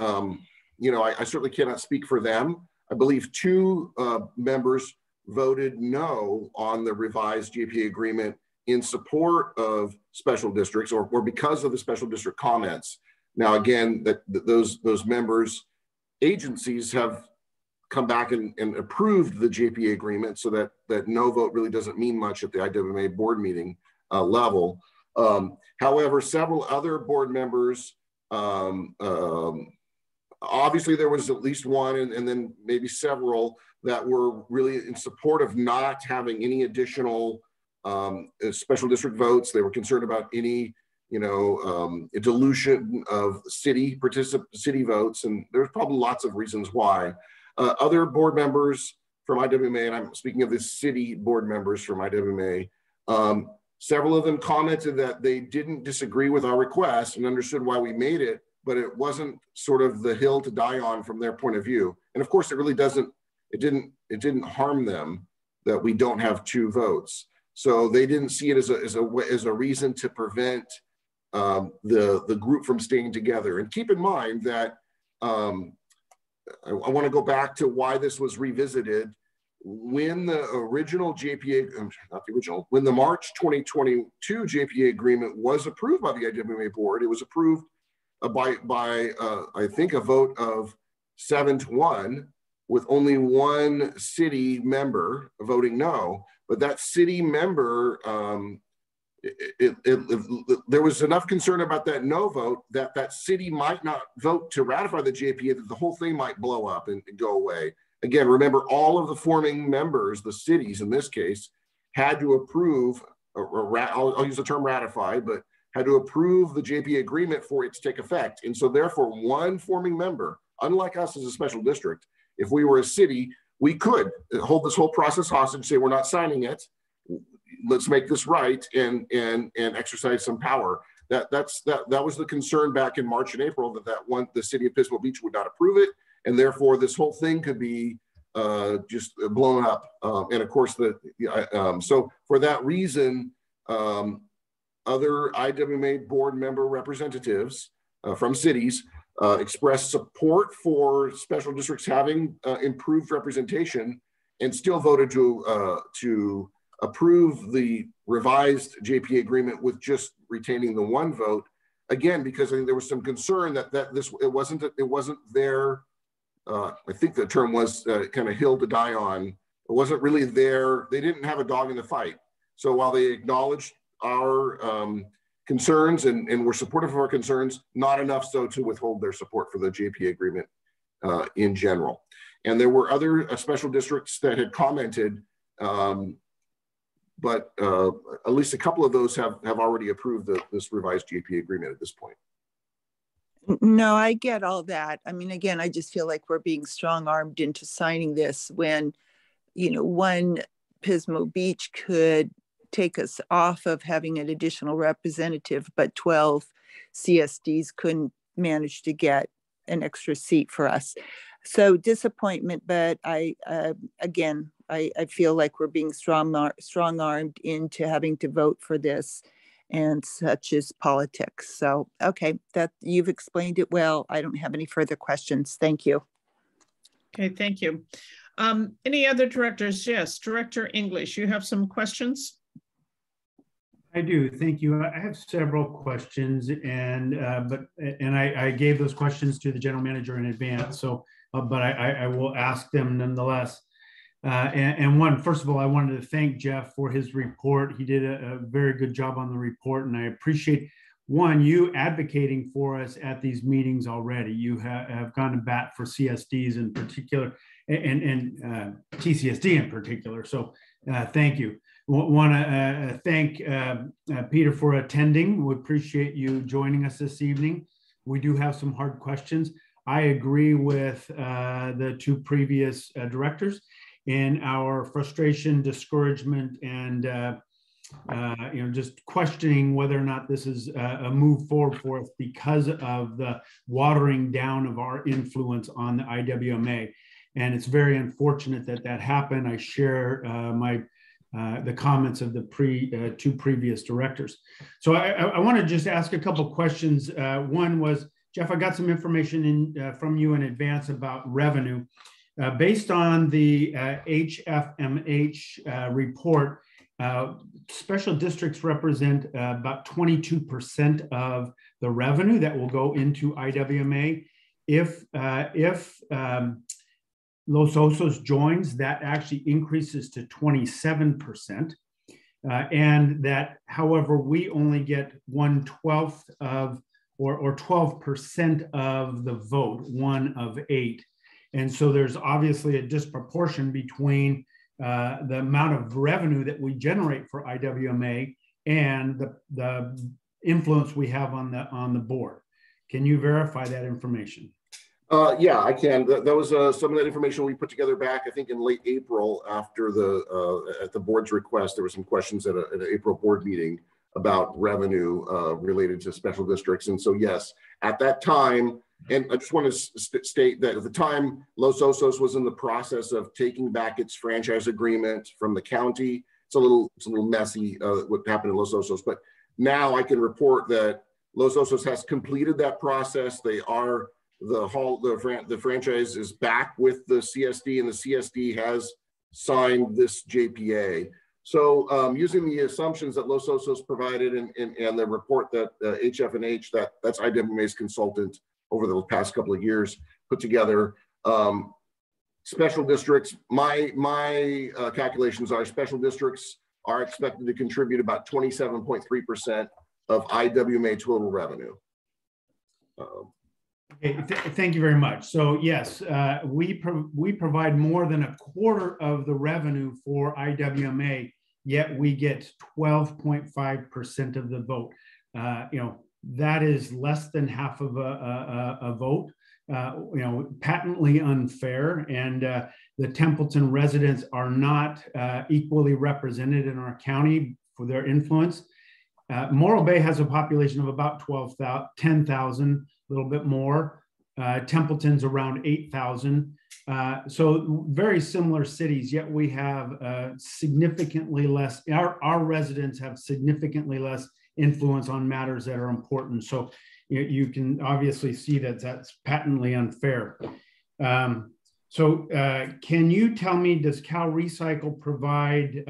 you know, I certainly cannot speak for them. I believe 2 members voted no on the revised JPA agreement in support of special districts or because of the special district comments. Now, again, those members' agencies have come back and approved the JPA agreement, so that no vote really doesn't mean much at the IWMA board meeting level. However, several other board members, obviously there was at least one and then maybe several that were really in support of not having any additional special district votes. They were concerned about any, you know, dilution of city votes, and there's probably lots of reasons why. Other board members from IWMA, and I'm speaking of the city board members from IWMA, several of them commented that they didn't disagree with our request and understood why we made it, but it wasn't sort of the hill to die on from their point of view. And of course, it didn't harm them that we don't have 2 votes. So they didn't see it as a reason to prevent the group from staying together. And keep in mind that I want to go back to why this was revisited. When the original JPA, not the original, when the March 2022 JPA agreement was approved by the IWMA board, it was approved by I think a vote of 7-1, with only 1 city member voting no. But that city member, there was enough concern about that no vote that city might not vote to ratify the JPA, that the whole thing might blow up and go away. Again, remember, all of the forming members, the cities in this case, had to approve, I'll use the term ratify, but had to approve the JPA agreement for it to take effect. And so therefore, 1 forming member, unlike us as a special district, if we were a city, we could hold this whole process hostage, say we're not signing it. Let's make this right and exercise some power. That was the concern back in March and April, the city of Pismo Beach would not approve it, and therefore this whole thing could be just blown up. And of course, so for that reason, other IWMA board member representatives from cities expressed support for special districts having improved representation, and still voted to approve the revised JPA agreement with just retaining the 1 vote. Again, because I think there was some concern that it wasn't their, I think the term was kind of hill to die on. It wasn't really their, they didn't have a dog in the fight. So while they acknowledged our concerns and were supportive of our concerns, not enough so to withhold their support for the JPA agreement in general. And there were other special districts that had commented, but at least a couple of those have already approved this revised JPA agreement at this point. No, I get all that. I mean, again, I just feel like we're being strong-armed into signing this when, you know, one Pismo Beach could take us off of having an additional representative, but 12 CSDs couldn't manage to get an extra seat for us. So disappointment, but again, I feel like we're being strong-armed into having to vote for this, and such is politics. So, okay, that you've explained it well. I don't have any further questions. Thank you. Okay, thank you. Any other directors? Yes, Director English, you have some questions? I do, thank you. I have several questions, and I gave those questions to the general manager in advance. So, but I will ask them nonetheless. And one, first of all, I wanted to thank Jeff for his report. He did a very good job on the report, and I appreciate one, you advocating for us at these meetings already. You have gone to bat for CSDs in particular, and TCSD in particular. So thank you. Want to thank Peter for attending. We appreciate you joining us this evening. We do have some hard questions. I agree with the two previous directors in our frustration, discouragement, and just questioning whether or not this is a move forward for us because of the watering down of our influence on the IWMA. And it's very unfortunate that that happened. I share the comments of the two previous directors. So I want to just ask a couple of questions. One was, Jeff, I got some information from you in advance about revenue. Based on the HFMH report, special districts represent about 22% of the revenue that will go into IWMA. If Los Osos joins, that actually increases to 27%. And that, however, we only get 1/12 of, or 12% of the vote, 1 of 8. And so there's obviously a disproportion between the amount of revenue that we generate for IWMA and the influence we have on the board. Can you verify that information? Yeah, I can. That was some of that information we put together back, I think, in late April after at the board's request. There were some questions at an April board meeting about revenue related to special districts. And so, yes, at that time, and I just want to state that at the time, Los Osos was in the process of taking back its franchise agreement from the county. It's a little messy what happened in Los Osos, but now I can report that Los Osos has completed that process. They are the franchise is back with the CSD, and the CSD has signed this JPA. So using the assumptions that Los Osos provided and the report that HF&H, that's IWMA's consultant over the past couple of years put together, special districts, my calculations are special districts are expected to contribute about 27.3% of IWMA total revenue. Okay, thank you very much. So yes, we provide more than 1/4 of the revenue for IWMA, yet we get 12.5% of the vote. That is less than half of a vote. Patently unfair, and the Templeton residents are not equally represented in our county for their influence. Morro Bay has a population of about 10,000, a little bit more. Templeton's around 8,000. So very similar cities, yet we have significantly less, our residents have significantly less influence on matters that are important. So you can obviously see that that's patently unfair. Can you tell me, does Cal Recycle provide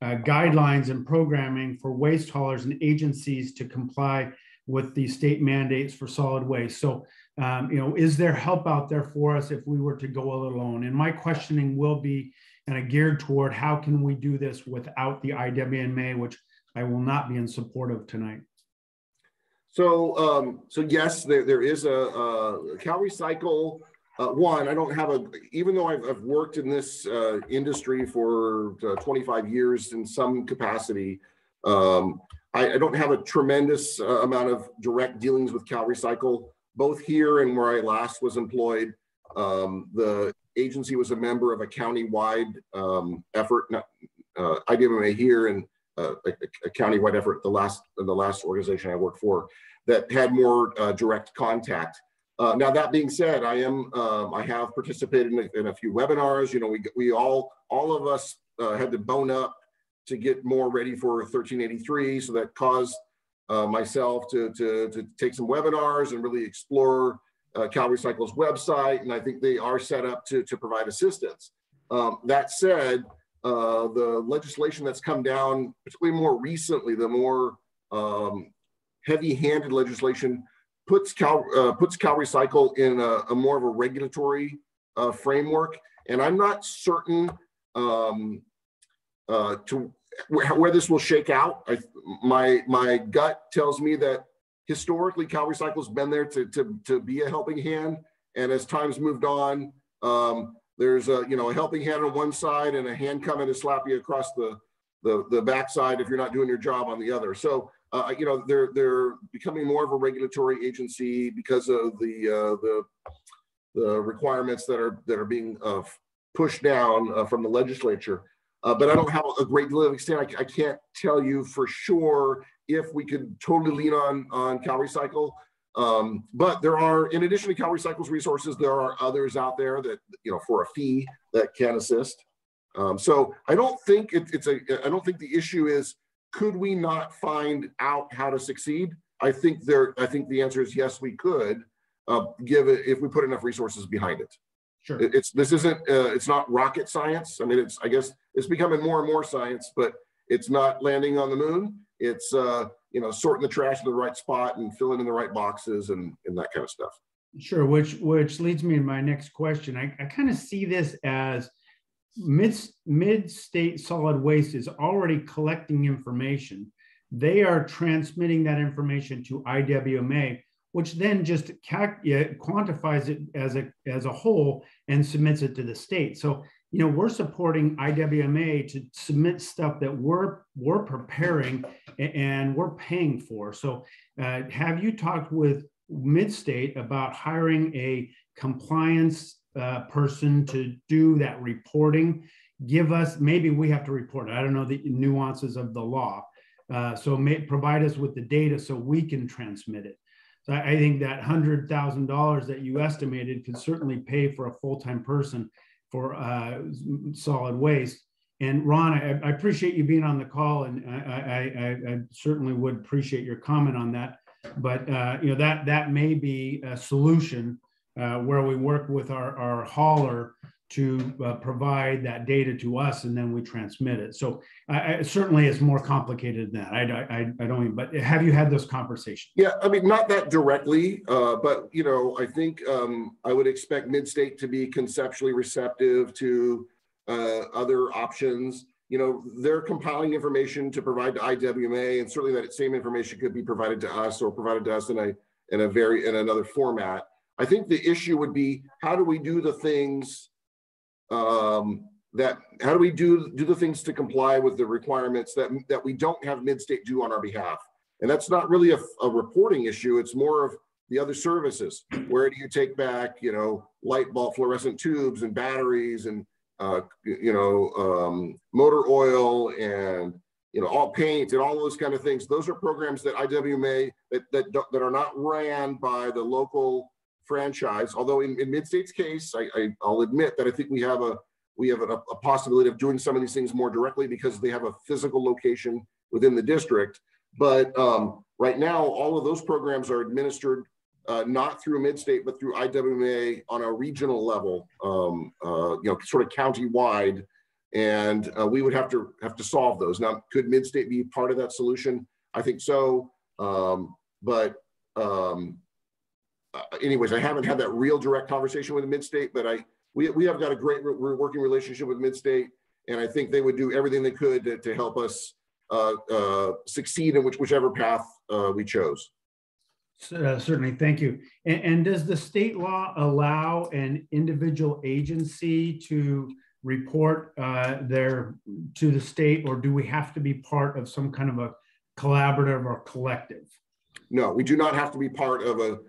guidelines and programming for waste haulers and agencies to comply with the state mandates for solid waste? So, is there help out there for us if we were to go it alone? And my questioning will be geared toward how can we do this without the IWMA, which I will not be in support of tonight. So yes, there is a Cal Recycle. One, I don't have even though I've worked in this industry for 25 years in some capacity, I don't have a tremendous amount of direct dealings with Cal Recycle, both here and where I last was employed. The agency was a member of a county-wide effort, IWMA here, and a countywide effort, the last organization I worked for, that had more direct contact. Now that being said, I have participated in a few webinars. You know, we all of us had to bone up to get more ready for 1383. So that caused myself to take some webinars and really explore Calvary Cycle's website. And I think they are set up to provide assistance. That said, the legislation that's come down, particularly more recently, the more heavy-handed legislation puts Calvary Cycle in a more of a regulatory framework. And I'm not certain to where this will shake out. My gut tells me that historically Calvary Cycle's been there to be a helping hand, and as time's moved on, there's a helping hand on one side and a hand coming to slap you across the backside if you're not doing your job on the other. So they're becoming more of a regulatory agency because of the requirements that are being pushed down from the legislature. But I don't have a great deal of extent. I can't tell you for sure if we could totally lean on Calvary Cycle. But there are, in addition to Calvary Cycle's resources, there are others out there that, for a fee that can assist. So I don't think I don't think the issue is, could we not find out how to succeed? I think the answer is yes, we could, if we put enough resources behind it. Sure. It's not rocket science. I mean, I guess it's becoming more and more science, but it's not landing on the moon. It's sorting the trash in the right spot and filling in the right boxes and that kind of stuff. Sure, which leads me to my next question. I kind of see this as Mid-State Solid Waste is already collecting information. They are transmitting that information to IWMA, which then just quantifies it as a whole and submits it to the state. So, we're supporting IWMA to submit stuff that we're preparing and we're paying for. So have you talked with Mid-State about hiring a compliance person to do that reporting? Maybe we have to report it. I don't know the nuances of the law. So provide us with the data so we can transmit it. So I think that $100,000 that you estimated could certainly pay for a full-time person for solid waste. And Ron, I appreciate you being on the call, and I certainly would appreciate your comment on that. But that may be a solution where we work with our hauler to provide that data to us, and then we transmit it. So certainly it's more complicated than that. I don't even, but have you had those conversations? Yeah, I mean, not that directly, but I think I would expect Mid-State to be conceptually receptive to other options. They're compiling information to provide to IWMA, and certainly that same information could be provided to us or provided to us in another format. I think the issue would be, how do we do the things how do we do the things to comply with the requirements that we don't have Mid-State do on our behalf? And that's not really a reporting issue. It's more of the other services. Where do you take back, light bulb fluorescent tubes and batteries and, motor oil and, all paint and all those kind of things. Those are programs that IWMA that are not ran by the local franchise. Although in Mid-State's case, I'll admit that I think we have a possibility of doing some of these things more directly because they have a physical location within the district. But right now, all of those programs are administered not through Mid-State, but through IWMA on a regional level, sort of county-wide. And we would have to solve those. Now, could Mid-State be part of that solution? I think so. Anyways, I haven't had that real direct conversation with Mid-State, but we have got a great working relationship with Mid-State, and I think they would do everything they could to help us succeed in whichever path we chose. Certainly, thank you. And does the state law allow an individual agency to report to the state, or do we have to be part of some kind of a collaborative or collective? No, we do not have to be part of a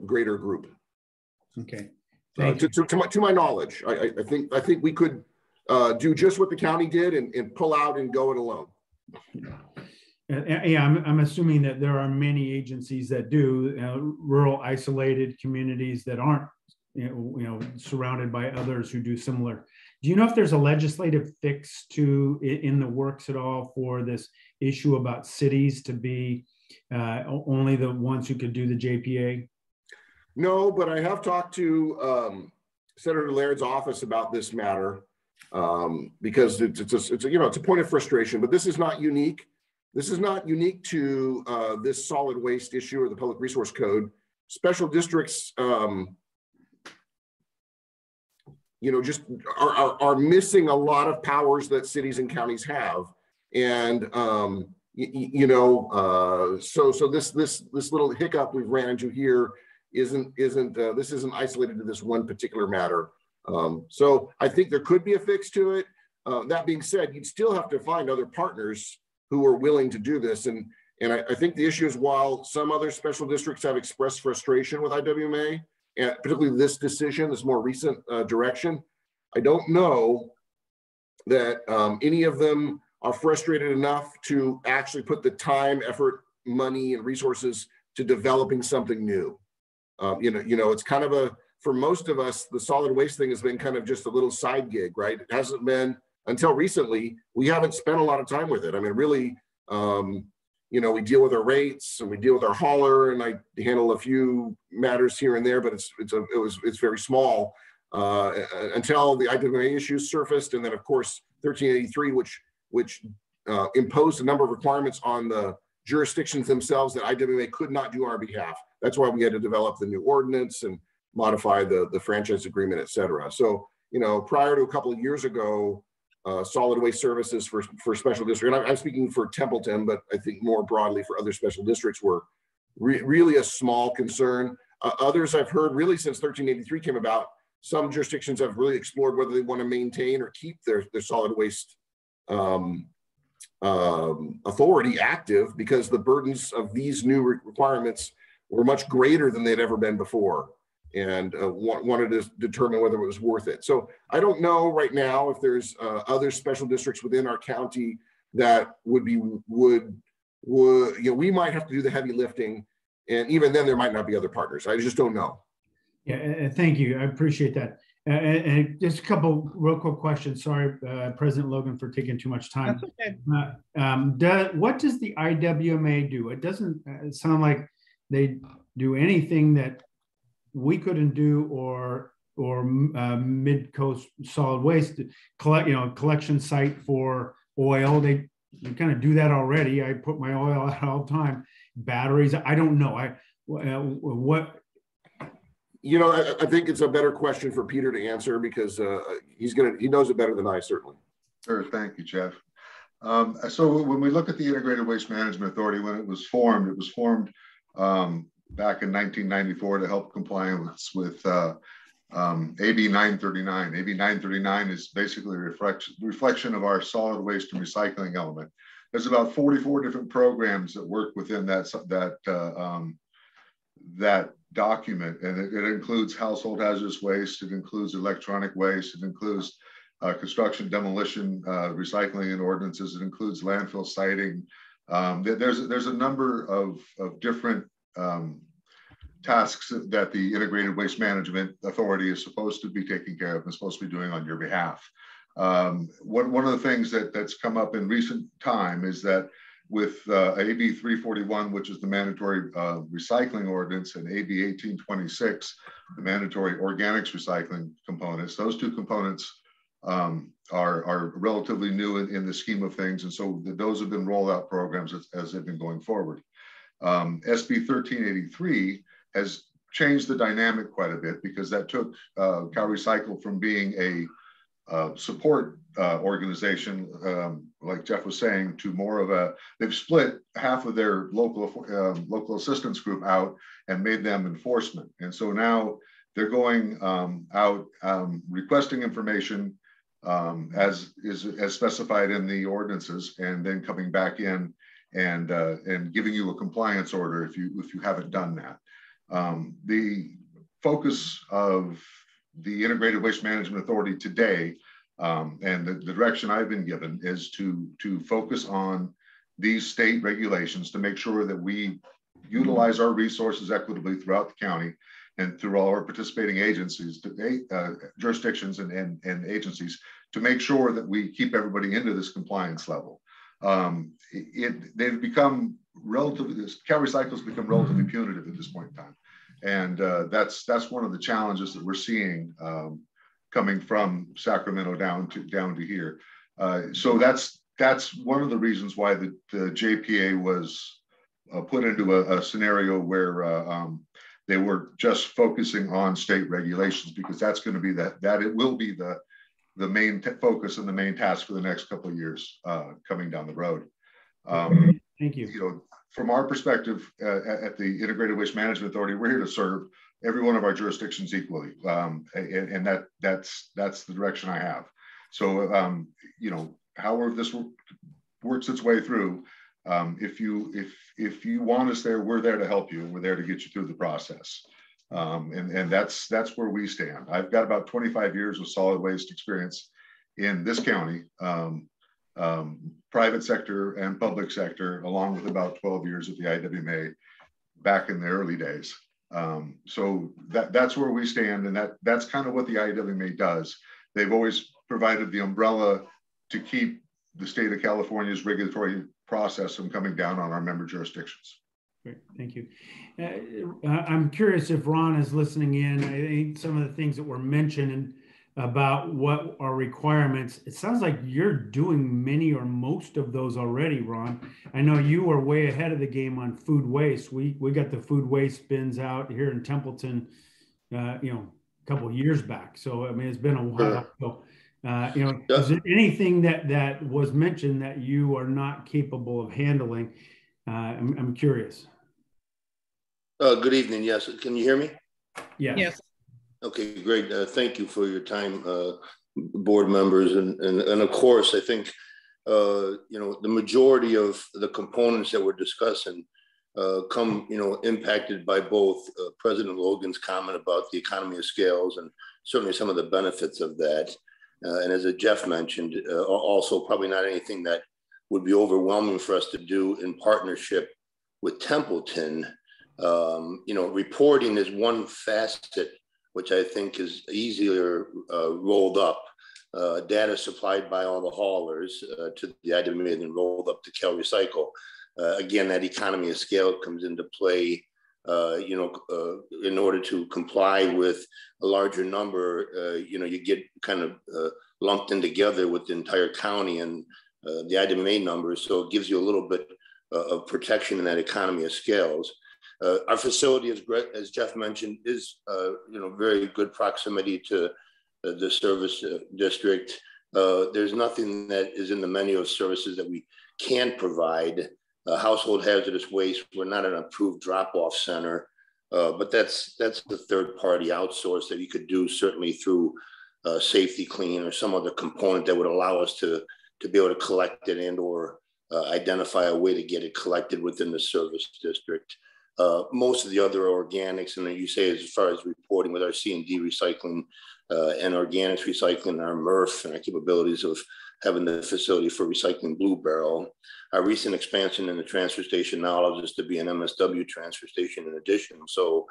greater group. Okay. To my knowledge, I think we could do just what the county did and pull out and go it alone. Yeah, I'm assuming that there are many agencies that do, rural isolated communities that aren't, surrounded by others who do similar. Do you know if there's a legislative fix in the works at all for this issue about cities to be only the ones who could do the JPA? No, but I have talked to Senator Laird's office about this matter because it's a point of frustration. But this is not unique. This is not unique to this solid waste issue or the Public Resource Code. Special districts, just are missing a lot of powers that cities and counties have, and so this little hiccup we've ran into here isn't isolated to this one particular matter. So I think there could be a fix to it. That being said, you'd still have to find other partners who are willing to do this, and I think the issue is, while some other special districts have expressed frustration with IWMA, and particularly this decision, this more recent direction, I don't know that any of them are frustrated enough to actually put the time, effort, money, and resources to developing something new. It's kind of for most of us, the solid waste thing has been kind of just a little side gig, right? It hasn't been, until recently, we haven't spent a lot of time with it. I mean, really, we deal with our rates and we deal with our hauler, and I handle a few matters here and there, but it's very small until the IWMA issues surfaced, and then of course 1383, which imposed a number of requirements on the jurisdictions themselves that IWMA could not do on our behalf. That's why we had to develop the new ordinance and modify the franchise agreement, et cetera. So prior to a couple of years ago, solid waste services for special district, and I'm speaking for Templeton, but I think more broadly for other special districts, were really a small concern. Others I've heard, really since 1383 came about, some jurisdictions have really explored whether they want to maintain or keep their solid waste authority active, because the burdens of these new requirements were much greater than they'd ever been before, and wanted to determine whether it was worth it. So I don't know right now if there's other special districts within our county that we might have to do the heavy lifting, and even then there might not be other partners. I just don't know. Yeah, thank you. I appreciate that. And just a couple real quick questions. Sorry, President Logan, for taking too much time. That's okay. What does the IWMA do? It doesn't sound like they do anything that we couldn't do, or Mid-Coast Solid Waste collection site for oil. They kind of do that already. I put my oil out all the time. Batteries, I don't know. I think it's a better question for Peter to answer, because he knows it better than I, certainly. Sure, thank you, Jeff. So when we look at the Integrated Waste Management Authority, when it was formed back in 1994 to help compliance with AB 939. AB 939 is basically a reflection of our solid waste and recycling element. There's about 44 different programs that work within that document, and it includes household hazardous waste, it includes electronic waste, it includes construction, demolition, recycling and ordinances, it includes landfill siting. There's a number of different tasks that the Integrated Waste Management Authority is supposed to be taking care of and supposed to be doing on your behalf. One of the things that's come up in recent time is that with AB 341, which is the mandatory recycling ordinance, and AB 1826, the mandatory organics recycling components, those two components are relatively new in the scheme of things. And so those have been rollout programs as they've been going forward. SB 1383 has changed the dynamic quite a bit, because that took CalRecycle from being a support organization, like Jeff was saying, to more of they've split half of their local assistance group out and made them enforcement. And so now they're going out requesting information as specified in the ordinances, and then coming back in and giving you a compliance order if you haven't done that. The focus of the Integrated Waste Management Authority today And the direction I've been given is to focus on these state regulations to make sure that we utilize our resources equitably throughout the county and through all our participating agencies, jurisdictions and agencies, to make sure that we keep everybody into this compliance level. They've become relatively, CalRecycle's become relatively punitive at this point in time. And that's one of the challenges that we're seeing coming from Sacramento down to here. So that's one of the reasons why the JPA was put into a scenario where they were just focusing on state regulations, because that's going to be it will be the main focus and the main task for the next couple of years coming down the road. Thank you. You know, from our perspective at the Integrated Waste Management Authority, we're here to serve every one of our jurisdictions equally, and that's the direction I have. So you know, however this works its way through, if you want us there, we're there to help you, and we're there to get you through the process. And that's where we stand. I've got about 25 years of solid waste experience in this county, private sector and public sector, along with about 12 years at the IWMA back in the early days. So that's where we stand, and that's kind of what the IWMA does. They've always provided the umbrella to keep the state of California's regulatory process from coming down on our member jurisdictions. Great, thank you. I'm curious if Ron is listening in. I think some of the things that were mentioned about what are requirements, it sounds like you're doing many or most of those already, Ron. I know you were way ahead of the game on food waste. We got the food waste bins out here in Templeton, you know, a couple of years back. So, I mean, it's been a while. So, you know, is there anything that was mentioned that you are not capable of handling? I'm curious. Good evening. Yes. Can you hear me? Yes. Okay, great. Thank you for your time, board members. And of course, I think, you know, the majority of the components that we're discussing come, you know, impacted by both President Logan's comment about the economy of scales and certainly some of the benefits of that. And as Jeff mentioned, also probably not anything that would be overwhelming for us to do in partnership with Templeton. You know, reporting is one facet, which I think is easier rolled up. Data supplied by all the haulers to the IWMA and then rolled up to CalRecycle. Again, that economy of scale comes into play, you know, in order to comply with a larger number, you know, you get kind of lumped in together with the entire county and the IWMA numbers. So it gives you a little bit of protection in that economy of scales. Our facility, as Jeff mentioned, is you know, very good proximity to the service district. There's nothing that is in the menu of services that we can provide. Household hazardous waste, we're not an approved drop-off center, but that's the third-party outsource that you could do certainly through Safety Clean or some other component that would allow us to be able to collect it and or identify a way to get it collected within the service district. Most of the other organics, and then you say as far as reporting with our C&D recycling and organics recycling, our MRF and our capabilities of having the facility for recycling Blue Barrel. Our recent expansion in the transfer station now allows us to be an MSW transfer station in addition. So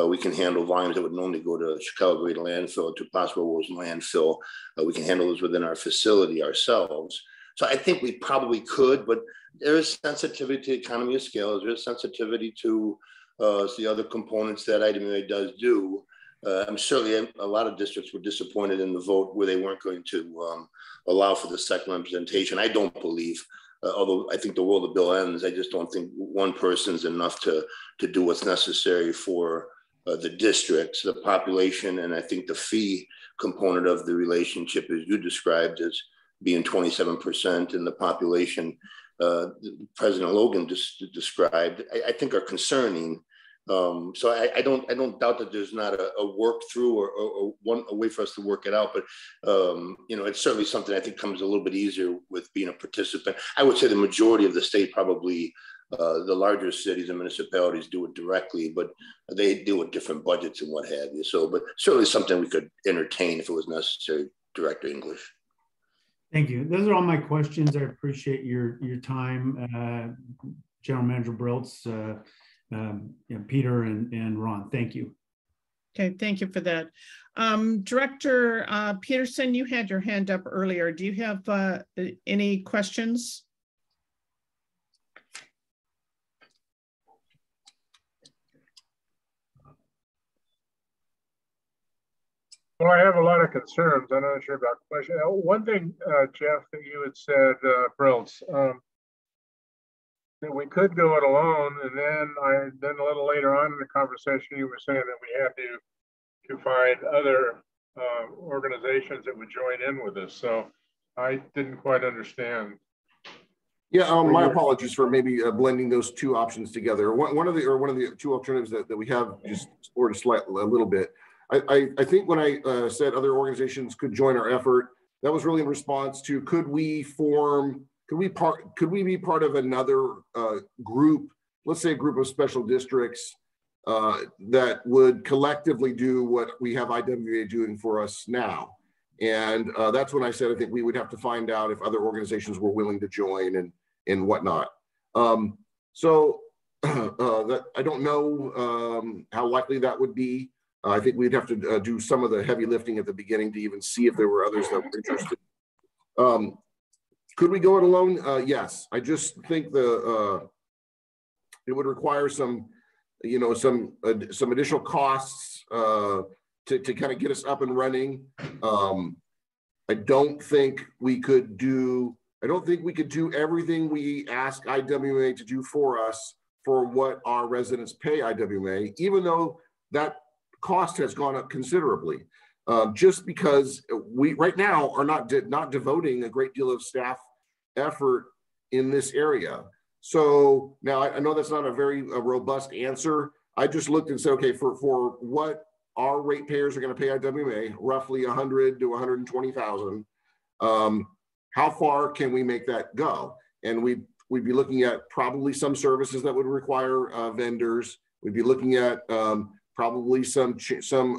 we can handle volumes that would normally go to Chicago Great Landfill, to Possible World's landfill. We can handle those within our facility ourselves. So I think we probably could, but there is sensitivity to economy of scale. There is sensitivity to the other components that IWMA does do. I'm certainly, a lot of districts were disappointed in the vote where they weren't going to allow for the second representation. I don't believe, although I think the world of bill ends, I just don't think one person's enough to do what's necessary for the districts, the population, and I think the fee component of the relationship, as you described, as being 27% in the population, President Logan just described, I think are concerning. So I don't doubt that there's not a work through or a way for us to work it out, but you know, it's certainly something I think comes a little bit easier with being a participant. I would say the majority of the state, probably the larger cities and municipalities, do it directly, but they deal with different budgets and what have you. So, but certainly something we could entertain if it was necessary, Director English. Thank you. Those are all my questions. I appreciate your time, General Manager Briltz, Peter and Ron. Thank you. Okay, thank you for that. Director Peterson, you had your hand up earlier. Do you have any questions? Well, I have a lot of concerns. I'm not sure about questions. One thing, Jeff, that you had said, Briltz, that we could go it alone, and then a little later on in the conversation, you were saying that we had to find other organizations that would join in with us. So I didn't quite understand. Yeah, my apologies for maybe blending those two options together. One of the two alternatives that we have just explored a little bit. I think when I said other organizations could join our effort, that was really in response to could we be part of another group, let's say a group of special districts that would collectively do what we have IWA doing for us now. And that's when I said I think we would have to find out if other organizations were willing to join and whatnot. So that I don't know how likely that would be. I think we'd have to do some of the heavy lifting at the beginning to even see if there were others that were interested. Could we go it alone? Yes. I just think it would require some additional costs to kind of get us up and running. I don't think we could do everything we ask IWMA to do for us for what our residents pay IWMA, even though that cost has gone up considerably. Just because we right now are not devoting a great deal of staff effort in this area. So now I know that's not a very robust answer. I just looked and said, okay, for what our ratepayers are going to pay IWMA, roughly 100 to 120,000. How far can we make that go? And we'd be looking at probably some services that would require vendors. We'd be looking at probably some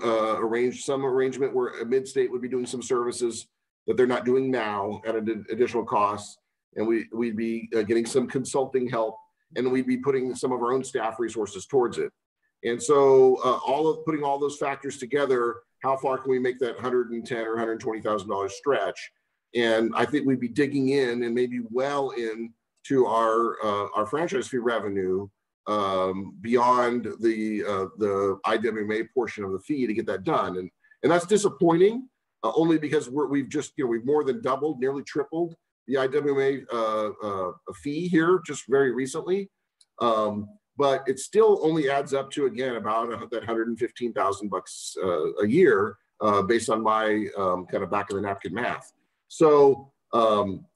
arrangement where a mid-state would be doing some services that they're not doing now at an additional cost. And we'd be getting some consulting help, and we'd be putting some of our own staff resources towards it. And so putting all those factors together, how far can we make that $110,000 or $120,000 stretch? And I think we'd be digging in and maybe well into our franchise fee revenue beyond the IWMA portion of the fee to get that done. And that's disappointing only because we've more than doubled, nearly tripled the IWMA fee here just very recently. But it still only adds up to, again, about that $115,000 a year based on my kind of back of the napkin math. So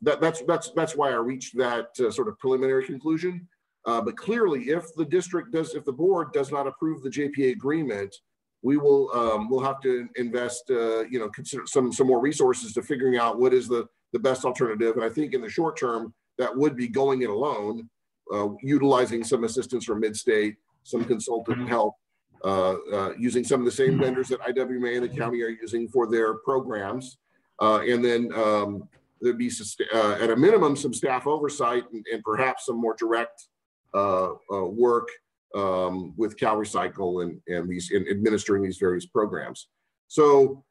that's why I reached that sort of preliminary conclusion. But clearly, if the board does not approve the JPA agreement, we will we'll have to invest, consider some more resources to figuring out what is the best alternative. And I think in the short term, that would be going it alone, utilizing some assistance from Midstate, some consultant help, using some of the same vendors that IWMA and the county are using for their programs. And then there'd be, at a minimum, some staff oversight and perhaps some more direct work with CalRecycle and administering these various programs. So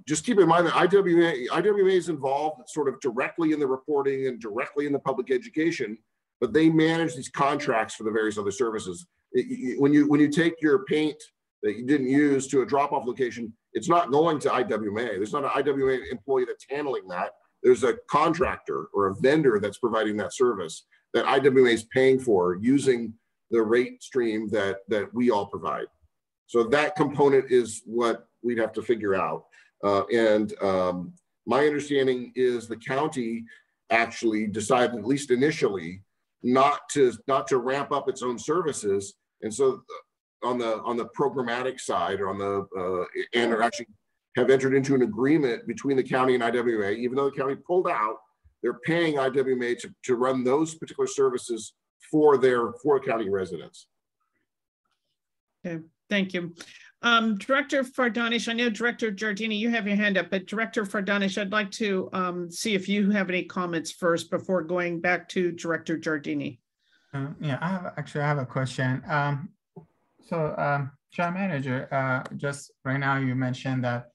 just keep in mind that IWMA is involved sort of directly in the reporting and directly in the public education, but they manage these contracts for the various other services. When you take your paint that you didn't use to a drop-off location, it's not going to IWMA. There's not an IWMA employee that's handling that. There's a contractor or a vendor that's providing that service that IWMA is paying for using the rate stream that we all provide. So that component is what we'd have to figure out. My understanding is the county actually decided, at least initially, not to ramp up its own services. And so on the programmatic side, or on the and actually have entered into an agreement between the county and IWMA, even though the county pulled out, they're paying IWMA to run those particular services for county residents. Okay, thank you. Director Fardanish, I know Director Giardini, you have your hand up, but Director Fardanish, I'd like to see if you have any comments first before going back to Director Giardini. Yeah, I have a question. John Manager, just right now you mentioned that,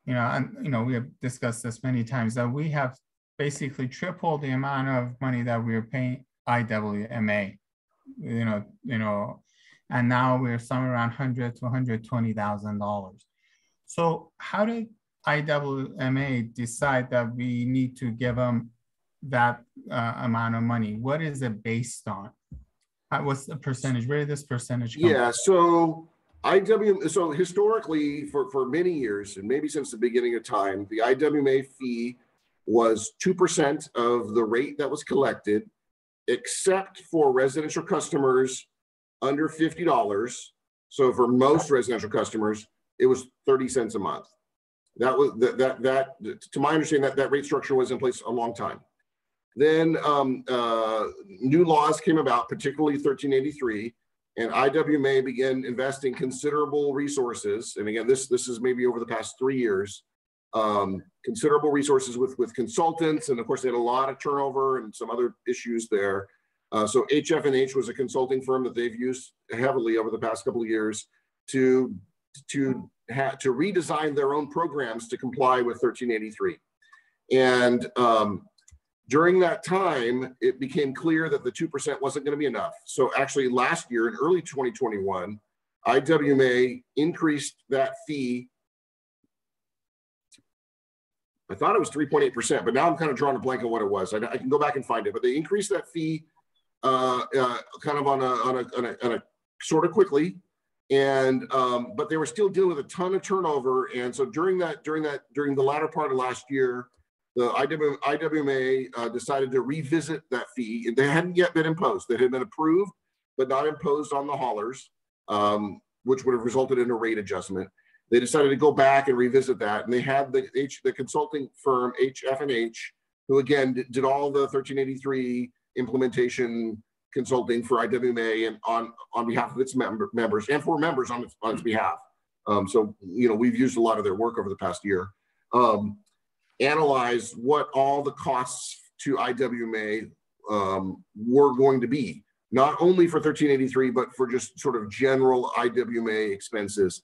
we have discussed this many times, that we have basically tripled the amount of money that we're paying IWMA, and now we're somewhere around $100,000 to $120,000. So how did IWMA decide that we need to give them that amount of money? What is it based on? What's the percentage? Where did this percentage come from? So so historically for many years, and maybe since the beginning of time, the IWMA fee was 2% of the rate that was collected, except for residential customers under $50. So for most residential customers, it was 30 cents a month. That was to my understanding, that rate structure was in place a long time. Then new laws came about, particularly 1383, and IWMA began investing considerable resources. And again, this is maybe over the past 3 years, considerable resources with consultants. And of course, they had a lot of turnover and some other issues there. So HF&H was a consulting firm that they've used heavily over the past couple of years to redesign their own programs to comply with 1383. And during that time, it became clear that the 2% wasn't going to be enough. So actually last year in early 2021, IWMA increased that fee. I thought it was 3.8%, but now I'm kind of drawing a blank on what it was. I can go back and find it, but they increased that fee kind of on a sort of quickly. And but they were still dealing with a ton of turnover. And so during the latter part of last year, the IWMA decided to revisit that fee. They hadn't yet been imposed. They had been approved, but not imposed on the haulers, which would have resulted in a rate adjustment. They decided to go back and revisit that. And they had the consulting firm, HF&H, who again did all the 1383 implementation consulting for IWMA and on behalf of its members and for members on its behalf. So, we've used a lot of their work over the past year. Analyze what all the costs to IWMA were going to be, not only for 1383, but for just sort of general IWMA expenses.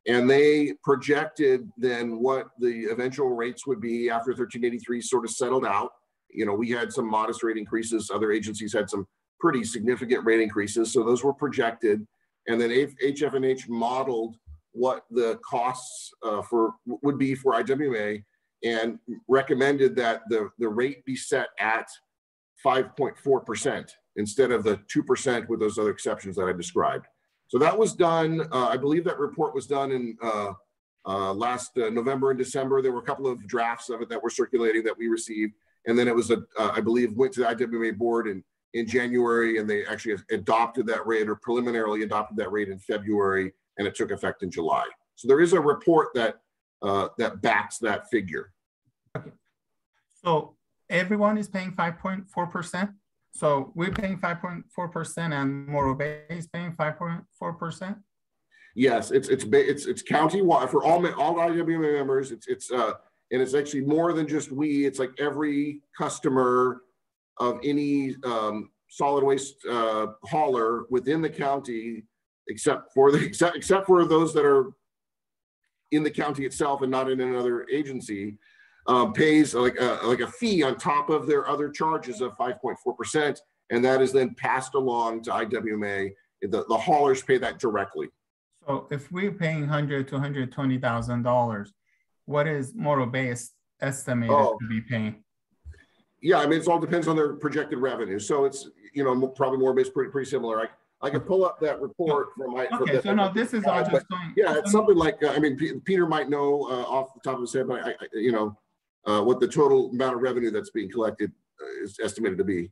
And they projected then what the eventual rates would be after 1383 sort of settled out. We had some modest rate increases. Other agencies had some pretty significant rate increases. So those were projected. And then HF&H modeled what the costs would be for IWMA and recommended that the rate be set at 5.4% instead of the 2% with those other exceptions that I described. So that was done, I believe that report was done in last November and December. There were a couple of drafts of it that were circulating that we received. And then it was, I believe, went to the IWMA board in January, and they actually adopted that rate or preliminarily adopted that rate in February, and it took effect in July. So there is a report that backs that figure. Okay. So everyone is paying 5.4%. So we're paying 5.4%, and Morro Bay is paying 5.4%. Yes, it's county-wide for all IWMA members. And it's actually more than just we. It's like every customer of any solid waste hauler within the county, except for those that are in the county itself and not in another agency, pays like a fee on top of their other charges of 5.4%, and that is then passed along to IWMA. The haulers pay that directly. So if we're paying $100,000 to $120,000, what is Morro Bay estimated to be paying? Yeah, I mean, it all depends on their projected revenue. So it's, probably Morro Bay's pretty similar. I can pull up that report from my. Okay, so no, this is all just going. Yeah, it's something like, Peter might know off the top of his head, but what the total amount of revenue that's being collected is estimated to be.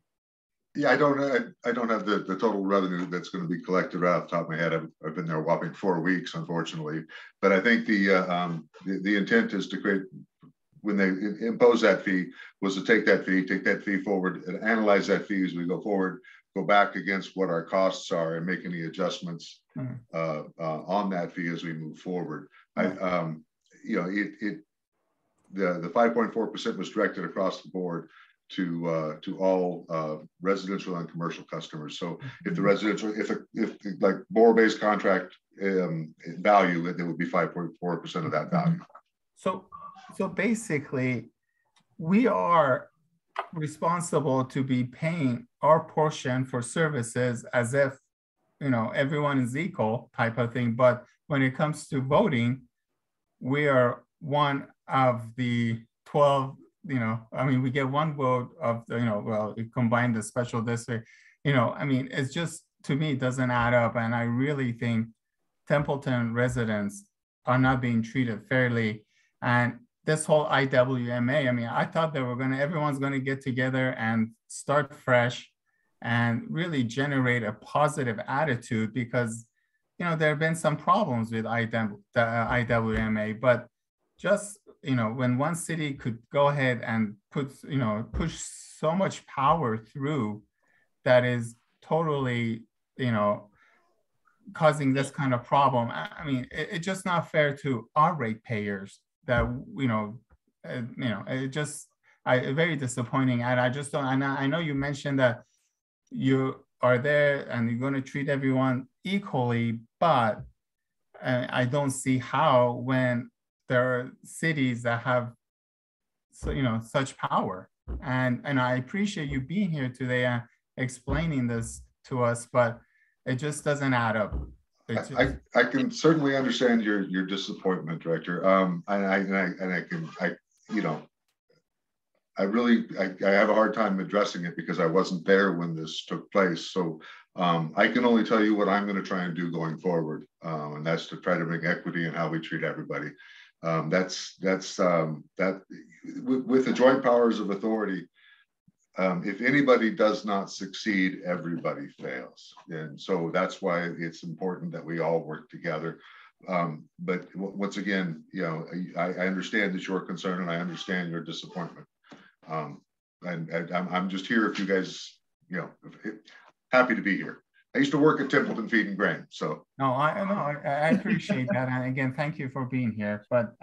Yeah, I don't have the total revenue that's going to be collected right off the top of my head. I've been there a whopping 4 weeks, unfortunately. But I think the intent is to create, when they impose that fee, was to take that fee forward and analyze that fee as we go forward go back against what our costs are and make any adjustments on that fee as we move forward. The 5.4% was directed across the board to all residential and commercial customers. So if the residential, if like borrower-based contract value, it would be 5.4% of that value. So basically, we are responsible to be paying our portion for services as if, you know, everyone is equal type of thing. But when it comes to voting, we are one of the 12, you know, I mean, we get one vote of the, you know, well, you combine the special district, you know, I mean, it's just, to me, it doesn't add up. And I really think Templeton residents are not being treated fairly. And this whole IWMA, I mean, I thought they were everyone's gonna get together and start fresh and really generate a positive attitude, because, you know, there have been some problems with the IWMA, but just, you know, when one city could go ahead and push so much power through that is totally, you know, causing this kind of problem. I mean, it's just not fair to our ratepayers that, it just, very disappointing. And I just don't, and I know you mentioned that you are there and you're going to treat everyone equally, but I don't see how when there are cities that have, such power. And I appreciate you being here today and explaining this to us, but it just doesn't add up. I can certainly understand your disappointment, Director. I have a hard time addressing it because I wasn't there when this took place. So I can only tell you what I'm going to try and do going forward, and that's to try to bring equity in how we treat everybody. With the joint powers of authority. If anybody does not succeed, everybody fails. And so that's why it's important that we all work together. But once again, I understand that you're concerned and I understand your disappointment. And I'm just here if you guys, happy to be here. I used to work at Templeton Feed and Grain, so. No, I appreciate that. And again, thank you for being here. But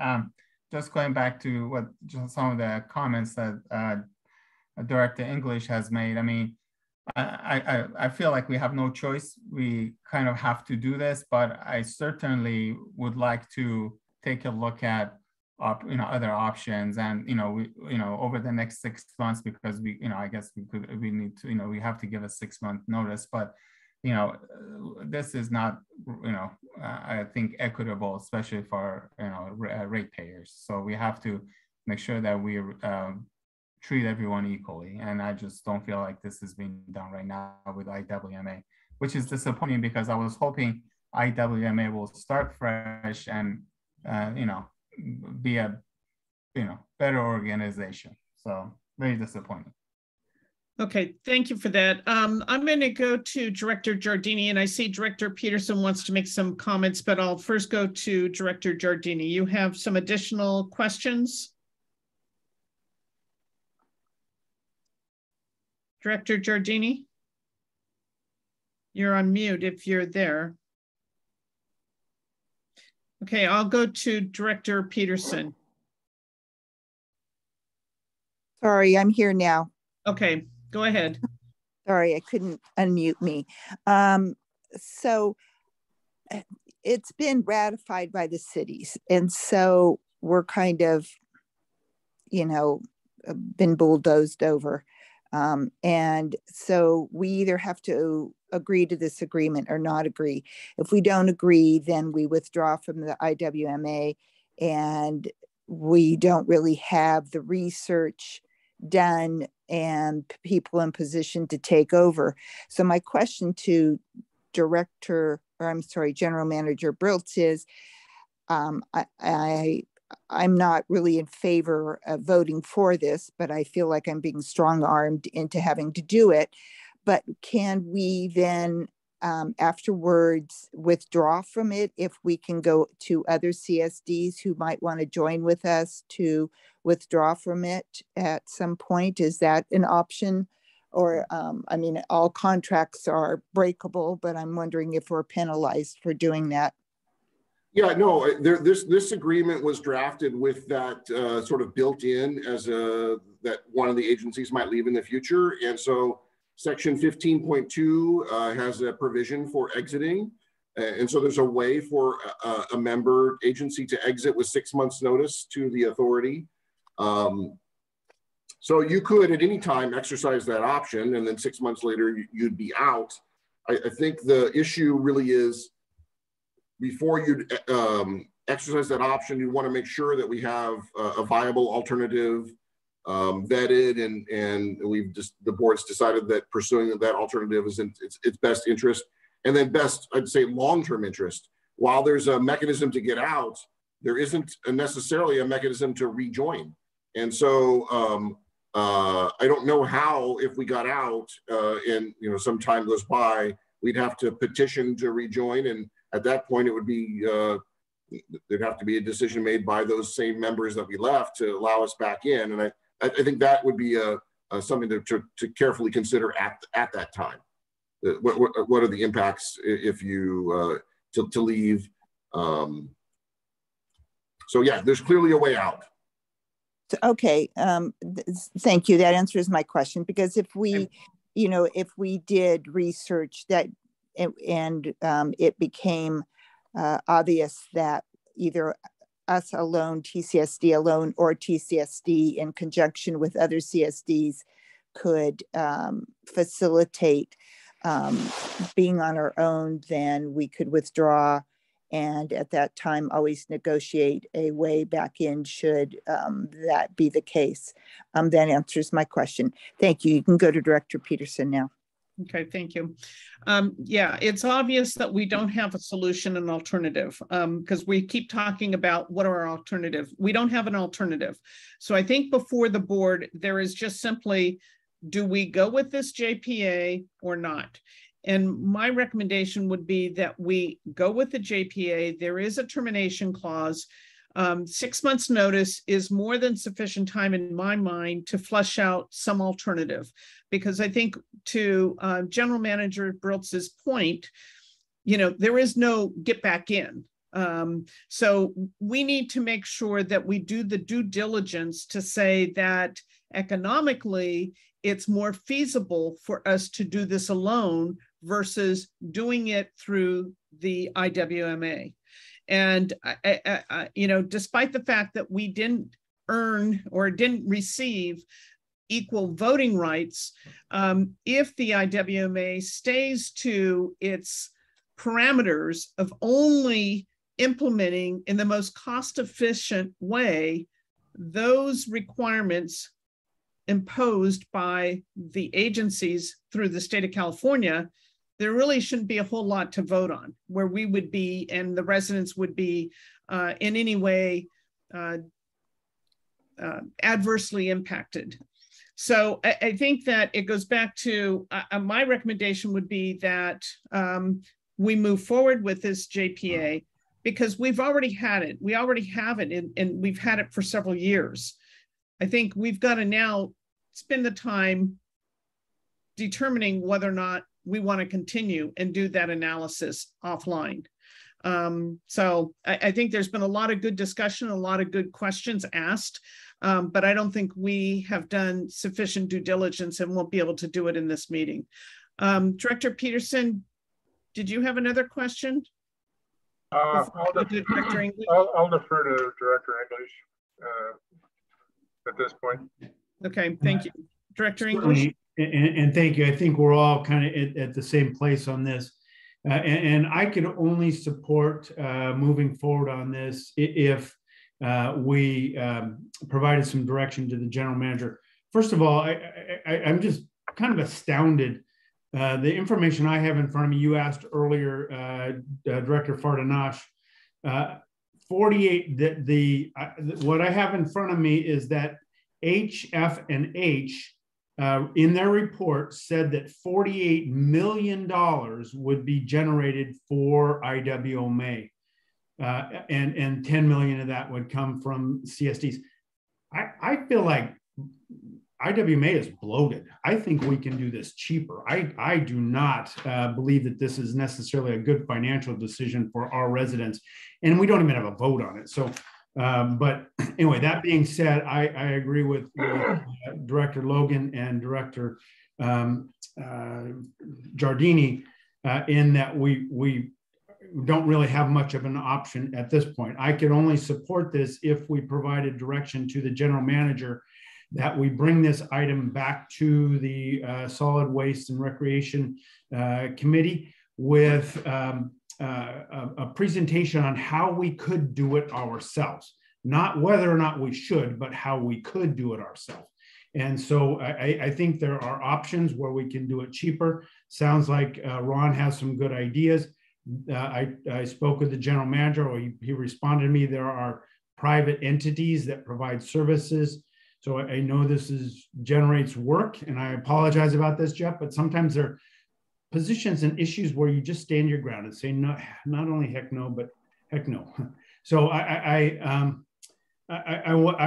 just going back to some of the comments that Director English has made. I mean, I feel like we have no choice. We kind of have to do this, but I certainly would like to take a look at other options, and over the next 6 months, because I guess we need to, we have to give a 6-month notice, but this is not I think equitable, especially for ratepayers. So we have to make sure that we treat everyone equally. And I just don't feel like this is being done right now with IWMA, which is disappointing because I was hoping IWMA will start fresh and, be a, better organization. So very disappointing. Okay, thank you for that. I'm going to go to Director Giardini, and I see Director Peterson wants to make some comments, but I'll first go to Director Giardini. You have some additional questions? Director Giardini, you're on mute if you're there. Okay, I'll go to Director Peterson. Sorry, I'm here now. Okay, go ahead. Sorry, I couldn't unmute me. So it's been ratified by the cities. And so we're kind of, been bulldozed over. And so we either have to agree to this agreement or not agree. If we don't agree, then we withdraw from the IWMA, and we don't really have the research done and people in position to take over. So my question to General Manager Briltz is, I'm not really in favor of voting for this, but I feel like I'm being strong-armed into having to do it. But can we then afterwards withdraw from it if we can go to other CSDs who might want to join with us to withdraw from it at some point? Is that an option? Or, I mean, all contracts are breakable, but I'm wondering if we're penalized for doing that. Yeah, no, this agreement was drafted with that sort of built in as that one of the agencies might leave in the future. And so section 15.2 has a provision for exiting. And so there's a way for a member agency to exit with 6 months notice to the authority. So you could at any time exercise that option, and then 6 months later you'd be out. I think the issue really is, before you exercise that option, you want to make sure that we have a viable alternative vetted, and the board's decided that pursuing that alternative is in its best interest, and then best, I'd say, long-term interest. While there's a mechanism to get out, there isn't necessarily a mechanism to rejoin. And so I don't know how, if we got out and some time goes by, we'd have to petition to rejoin, and at that point it would be there'd have to be a decision made by those same members that we left to allow us back in. And I think that would be something to carefully consider at that time. What are the impacts if you to leave? So yeah, there's clearly a way out. Okay, thank you. That answers my question, because if we, if we did research that and it became obvious that either us alone, TCSD alone, or TCSD in conjunction with other CSDs could facilitate being on our own, then we could withdraw, and at that time always negotiate a way back in should that be the case. That answers my question. Thank you. You can go to Director Peterson now. Okay, thank you. Yeah, it's obvious that we don't have a solution, an alternative, because we keep talking about what are our alternatives. We don't have an alternative. So I think before the board, there is just simply, do we go with this JPA or not? And my recommendation would be that we go with the JPA. There is a termination clause. 6 months notice is more than sufficient time in my mind to flesh out some alternative, because I think to General Manager Briltz's point, there is no get back in. So we need to make sure that we do the due diligence to say that economically it's more feasible for us to do this alone versus doing it through the IWMA. And, despite the fact that we didn't earn or didn't receive equal voting rights, if the IWMA stays to its parameters of only implementing in the most cost-efficient way those requirements imposed by the agencies through the state of California, there really shouldn't be a whole lot to vote on where we would be and the residents would be in any way adversely impacted. So I think that it goes back to my recommendation would be that we move forward with this JPA, because we've already had it. We already have it, and we've had it for several years. I think we've got to now spend the time determining whether or not we want to continue and do that analysis offline. So I think there's been a lot of good discussion, a lot of good questions asked, but I don't think we have done sufficient due diligence and won't be able to do it in this meeting. Director Peterson, did you have another question? I'll defer to Director English at this point. Okay, thank you. Director English. And thank you. I think we're all kind of at the same place on this. And I can only support moving forward on this if we provided some direction to the general manager. First of all, I'm just kind of astounded. The information I have in front of me, you asked earlier, Director Fardanash, 48, what I have in front of me is that HF and H in their report said that $48 million would be generated for IWMA, and 10 million of that would come from CSDs. I feel like IWMA is bloated. I think we can do this cheaper. I do not believe that this is necessarily a good financial decision for our residents, and we don't even have a vote on it. So, but anyway, that being said, I agree with Director Logan and Director Giardini in that we don't really have much of an option at this point. I could only support this if we provided direction to the general manager that we bring this item back to the Solid Waste and Recreation Committee with a presentation on how we could do it ourselves. Not whether or not we should, but how we could do it ourselves. And so I think there are options where we can do it cheaper. Sounds like Ron has some good ideas. I spoke with the general manager, or he responded to me. There are private entities that provide services. So I know this generates work, and I apologize about this, Jeff, but sometimes there are positions and issues where you just stand your ground and say, no, not only heck no, but heck no. So I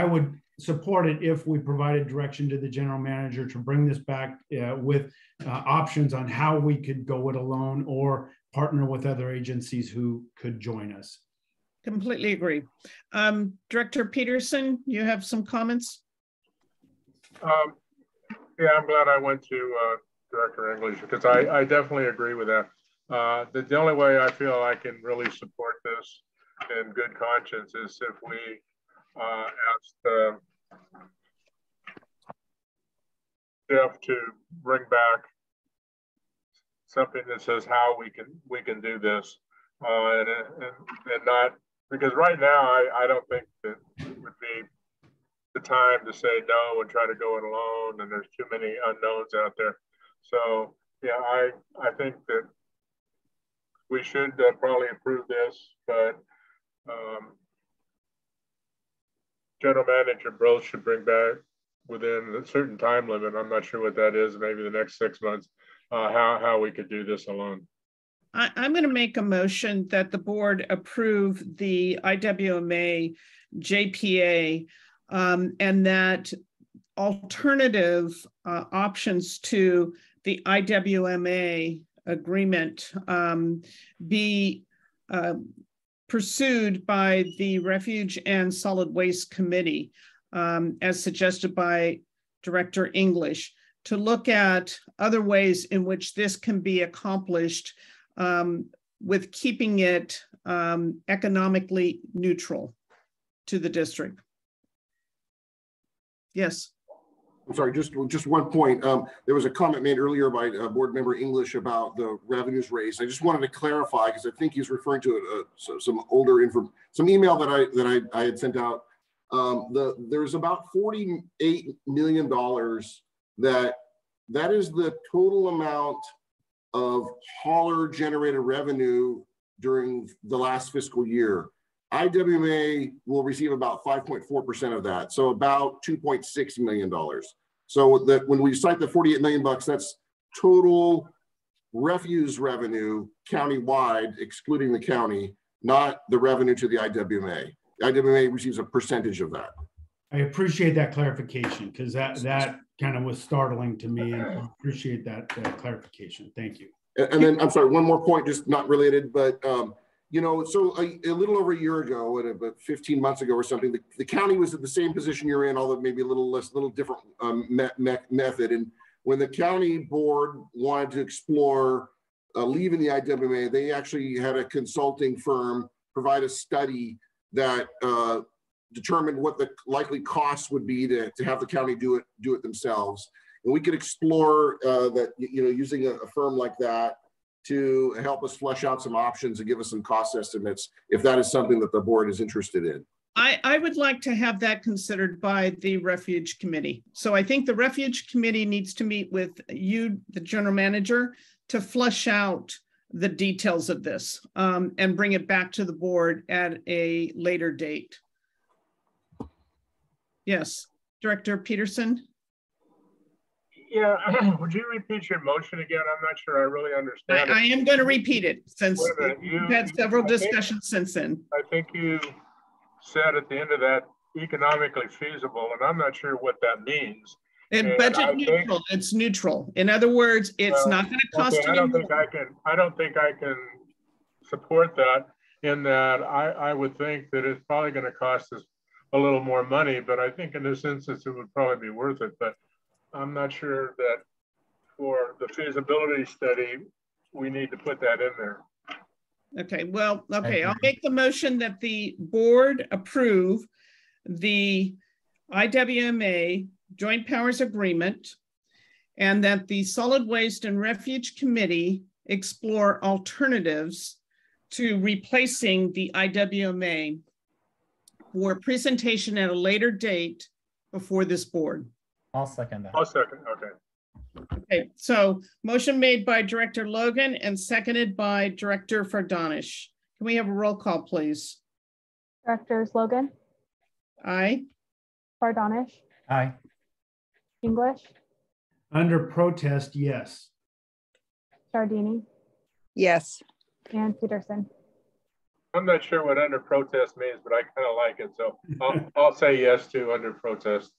would support it if we provided direction to the general manager to bring this back with options on how we could go it alone or partner with other agencies who could join us. Completely agree. Director Peterson, you have some comments? Yeah, I'm glad I went to Director English because I definitely agree with that. The only way I feel I can really support this in good conscience is if we ask Jeff to bring back something that says how we can do this, and not, because right now I don't think that it would be the time to say no and try to go it alone, and there's too many unknowns out there. So yeah, I think that we should probably approve this, but General Manager Broth should bring back within a certain time limit. I'm not sure what that is, maybe the next 6 months, how we could do this alone. I'm going to make a motion that the board approve the IWMA JPA and that alternative options to the IWMA agreement be pursued by the Refuge and Solid Waste Committee, as suggested by Director English, to look at other ways in which this can be accomplished with keeping it economically neutral to the district. Yes. I'm sorry, just one point. There was a comment made earlier by Board Member English about the revenues raised. I just wanted to clarify because I think he's referring to some older info, some email that I had sent out. There's about $48 million that is the total amount of hauler generated revenue during the last fiscal year. IWMA will receive about 5.4% of that, so about $2.6 million. So that when we cite the $48 million, that's total refuse revenue countywide, excluding the county, not the revenue to the IWMA. The IWMA receives a percentage of that. I appreciate that clarification because that kind of was startling to me, and I appreciate that clarification. Thank you. And then I'm sorry, one more point, just not related, but you know, so a little over a year ago, about 15 months ago or something, the county was at the same position you're in, although maybe a little different method. And when the county board wanted to explore leaving the IWMA, they actually had a consulting firm provide a study that determined what the likely costs would be to have the county do it themselves. And we could explore that, you know, using a firm like that to help us flesh out some options and give us some cost estimates if that is something that the board is interested in. I would like to have that considered by the Refuge Committee. So I think the Refuge Committee needs to meet with you, the general manager, to flesh out the details of this and bring it back to the board at a later date. Yes, Director Peterson. Yeah, would you repeat your motion again? I'm not sure I really understand. I am going to repeat it since we've had several discussions since then. I think you said at the end of that economically feasible, and I'm not sure what that means. And budget neutral, it's neutral. In other words, it's not going to cost okay, any more. I don't think I can support that, in that I would think that it's probably going to cost us a little more money, but I think in this instance it would probably be worth it. But I'm not sure that for the feasibility study we need to put that in there. Okay, well, okay, I'll make the motion that the board approve the IWMA Joint Powers Agreement, and that the Solid Waste and Refuge Committee explore alternatives to replacing the IWMA for presentation at a later date before this board. I'll second that. I'll second, okay. Okay, so motion made by Director Logan and seconded by Director Fardanish. Can we have a roll call, please? Directors Logan, Aye. Fardanish, Aye. English, Under protest, yes. Giardini, Yes. and Peterson. I'm not sure what under protest means, but I kind of like it. So I'll say yes to under protest.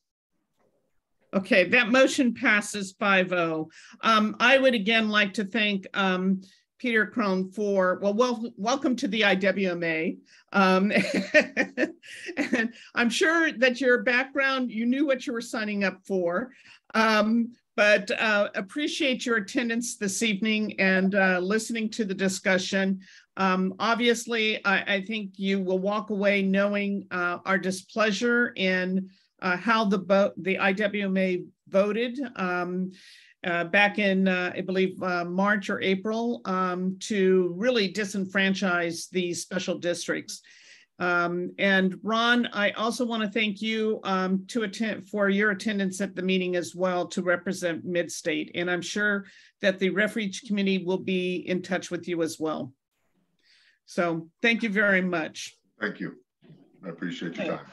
Okay, that motion passes 5-0. I would again like to thank Peter Crone for, welcome to the IWMA. And I'm sure that your background, you knew what you were signing up for, but appreciate your attendance this evening and listening to the discussion. Obviously, I think you will walk away knowing our displeasure in how the IWMA voted back in, I believe, March or April to really disenfranchise these special districts. And Ron, I also want to thank you for your attendance at the meeting as well to represent Mid-State. And I'm sure that the Refuge Committee will be in touch with you as well. So thank you very much. Thank you. I appreciate your time.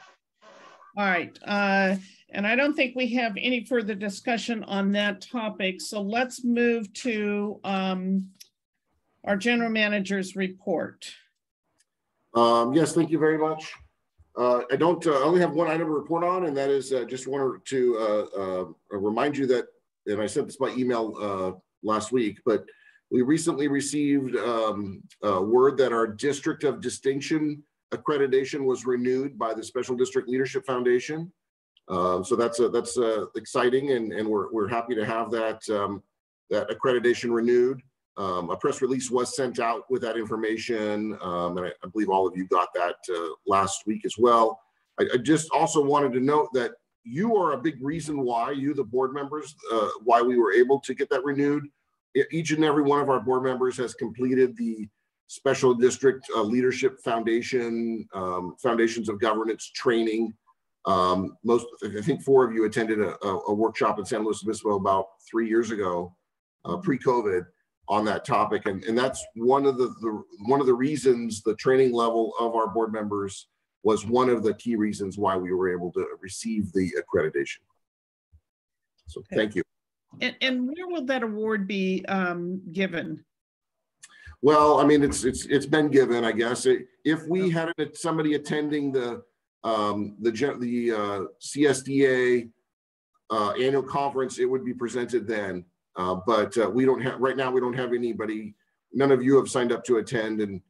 All right, and I don't think we have any further discussion on that topic. So let's move to our general manager's report. Yes, thank you very much. I only have one item to report on, and that is just wanted to remind you that, and I sent this by email last week, but we recently received word that our District of Distinction accreditation was renewed by the Special District Leadership Foundation. So that's exciting, and we're happy to have that that accreditation renewed. A press release was sent out with that information, and I believe all of you got that last week as well. I just also wanted to note that you are a big reason why, you, the board members, why we were able to get that renewed. Each and every one of our board members has completed the Special District Leadership Foundation, Foundations of Governance training. I think 4 of you attended a workshop in San Luis Obispo about 3 years ago, pre-COVID, on that topic, and that's one of the reasons the training level of our board members was one of the key reasons why we were able to receive the accreditation. So thank you. And where will that award be given? Well, I mean, it's been given, I guess. If we had somebody attending the CSDA annual conference, it would be presented then. But we don't have, right now, we don't have anybody, none of you have signed up to attend, and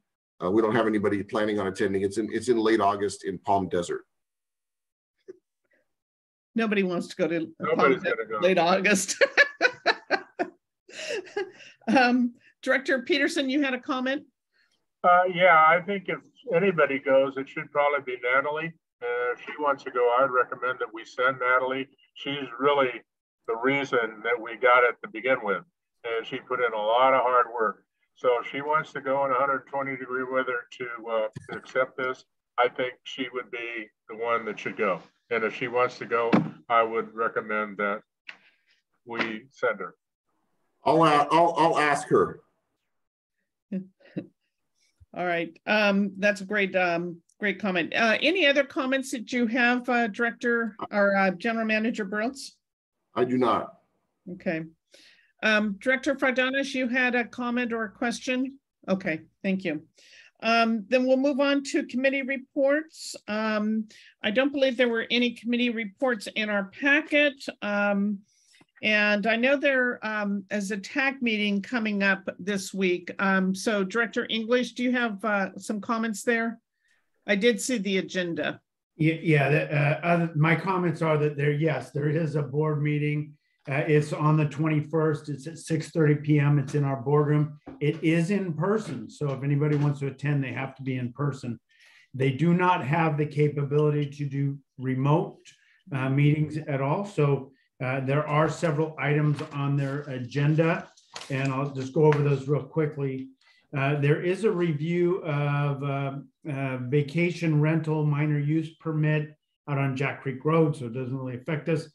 we don't have anybody planning on attending. It's in late August in Palm Desert. Nobody wants to go to go. Late August. Director Peterson, you had a comment? Yeah, I think if anybody goes, it should probably be Natalie. If she wants to go, I'd recommend that we send Natalie. She's really the reason that we got it to begin with, and she put in a lot of hard work. So if she wants to go in 120-degree weather to accept this, I think she would be the one that should go. And if she wants to go, I would recommend that we send her. I'll ask her. All right, that's a great comment. Any other comments that you have, Director or General Manager Burles? I do not. Okay. Director Fardanish, you had a comment or a question? Okay, thank you. Then we'll move on to committee reports. I don't believe there were any committee reports in our packet. And I know there is a TAG meeting coming up this week. So Director English, do you have some comments there? I did see the agenda. My comments are that yes, there is a board meeting. It's on the 21st. It's at 6:30 p.m. It's in our boardroom. It is in person. So if anybody wants to attend, they have to be in person. They do not have the capability to do remote meetings at all. So there are several items on their agenda, and I'll just go over those real quickly. There is a review of vacation rental minor use permit out on Jack Creek Road, so it doesn't really affect us.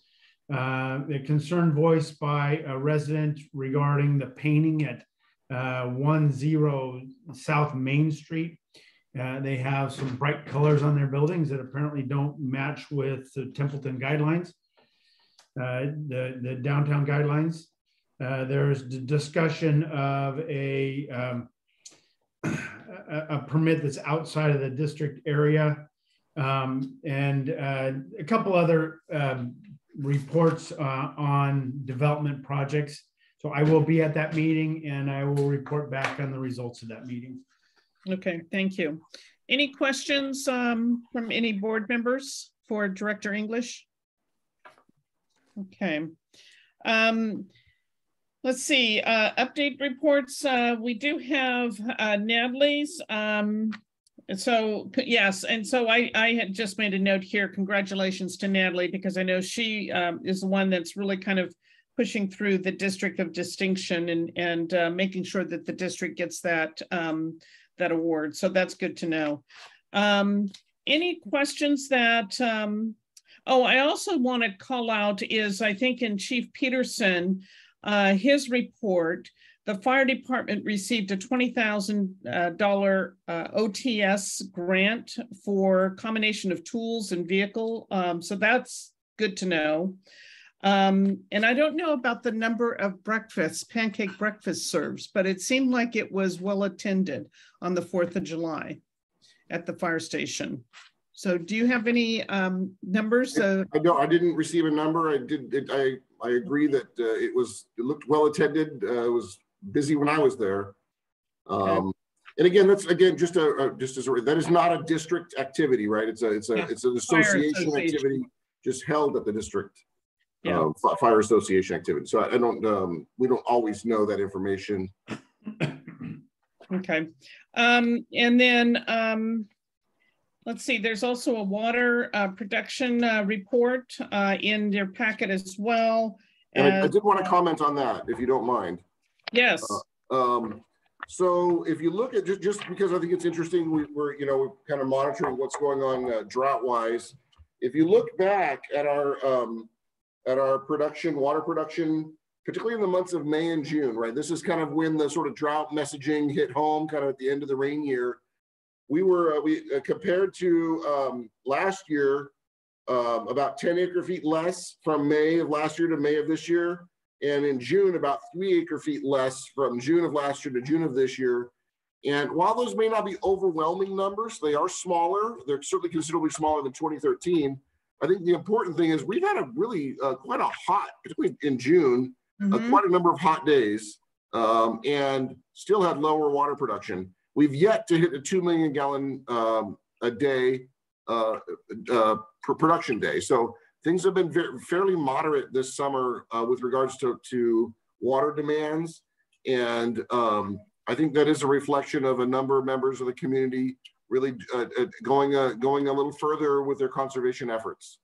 A concern voiced by a resident regarding the painting at 10 South Main Street. They have some bright colors on their buildings that apparently don't match with the Templeton guidelines, the downtown guidelines. There's the discussion of a permit that's outside of the district area, and a couple other reports on development projects. So I will be at that meeting and I will report back on the results of that meeting. Okay, thank you. Any questions from any board members for Director English? Okay. Let's see, update reports. We do have Natalie's. So yes, and so I had just made a note here. Congratulations to Natalie, because I know she is the one that's really kind of pushing through the District of Distinction and making sure that the district gets that that award. So that's good to know. Any questions that? Oh, I also want to call out is I think in Chief Peterson, his report. The fire department received a $20,000 OTS grant for combination of tools and vehicle. So that's good to know. And I don't know about the number of pancake breakfast serves, but it seemed like it was well attended on the 4th of July at the fire station. So do you have any numbers? I didn't receive a number. I agree that it looked well attended. It was busy when I was there. And again, that's just that is not a district activity, right? It's an association activity just held at the district fire association activity. So we don't always know that information. Okay. And then let's see, there's also a water production report in your packet as well. And I did want to comment on that, if you don't mind. Yes. So if you look at just because I think it's interesting, we're kind of monitoring what's going on drought wise. If you look back at our water production, particularly in the months of May and June, right? This is kind of when the sort of drought messaging hit home, kind of at the end of the rain year. We compared to last year, about 10 acre feet less from May of last year to May of this year. And in June, about 3 acre feet less from June of last year to June of this year. And while those may not be overwhelming numbers, they are smaller. They're certainly considerably smaller than 2013. I think the important thing is we've had a really quite a hot, particularly in June, quite a number of hot days, and still had lower water production. We've yet to hit a 2 million gallon a day production day. So things have been fairly moderate this summer with regards to water demands. And I think that is a reflection of a number of members of the community really going a little further with their conservation efforts.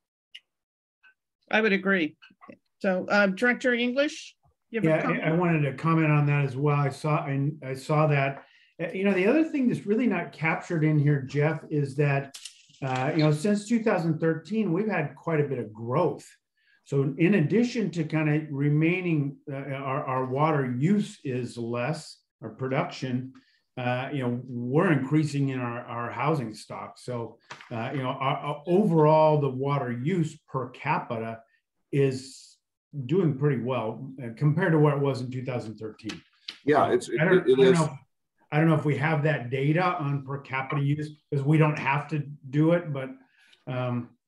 I would agree. So Director English? I wanted to comment on that as well. I saw that, the other thing that's really not captured in here, Jeff, is that since 2013, we've had quite a bit of growth. So in addition to kind of remaining, our water use is less, our production, we're increasing in our housing stock. So, our overall, the water use per capita is doing pretty well compared to what it was in 2013. Yeah, I don't know I don't know if we have that data on per capita use, because we don't have to do it, but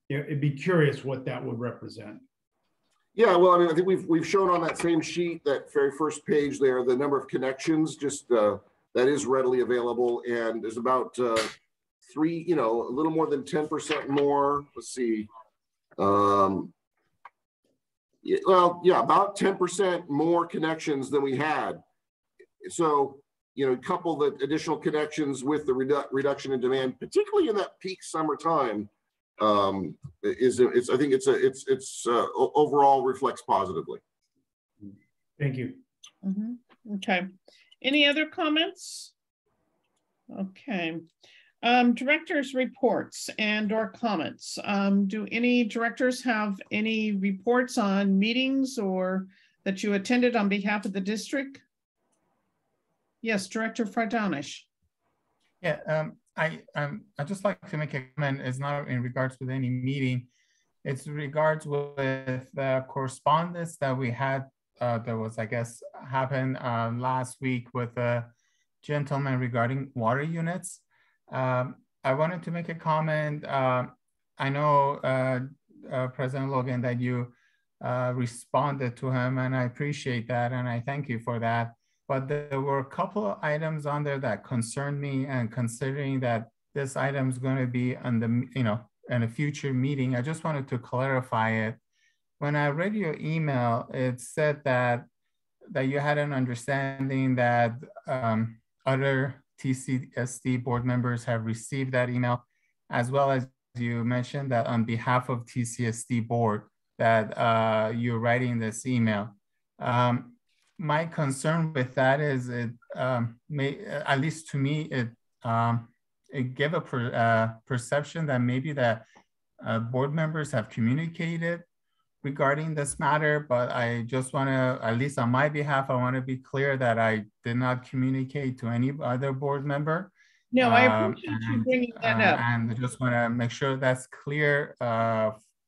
it'd be curious what that would represent. Yeah, well, I mean, I think we've shown on that same sheet, that very first page there, the number of connections, just that is readily available, and there's about a little more than 10% more. Let's see. About 10% more connections than we had. So, couple the additional connections with the reduction in demand, particularly in that peak summertime, I think it's overall reflects positively. Thank you. Mm-hmm. Okay. Any other comments? Okay. Directors' reports and/or comments. Do any directors have any reports on meetings or that you attended on behalf of the district? Yes, Director Fardanish. Yeah, I'd just like to make a comment. It's not in regards with any meeting. It's in regards with the correspondence that we had that was, I guess, happened last week with a gentleman regarding water units. I wanted to make a comment. I know, President Logan, that you responded to him, and I appreciate that, and I thank you for that. But there were a couple of items on there that concerned me, and considering that this item is going to be on the, in a future meeting, I just wanted to clarify it. When I read your email, it said that you had an understanding that other TCSD board members have received that email, as well as you mentioned that on behalf of TCSD board that you're writing this email. My concern with that is it at least to me, it gave a perception that maybe that board members have communicated regarding this matter, but I just want to, at least on my behalf, I want to be clear that I did not communicate to any other board member. No, I appreciate you bringing that up. And I just want to make sure that's clear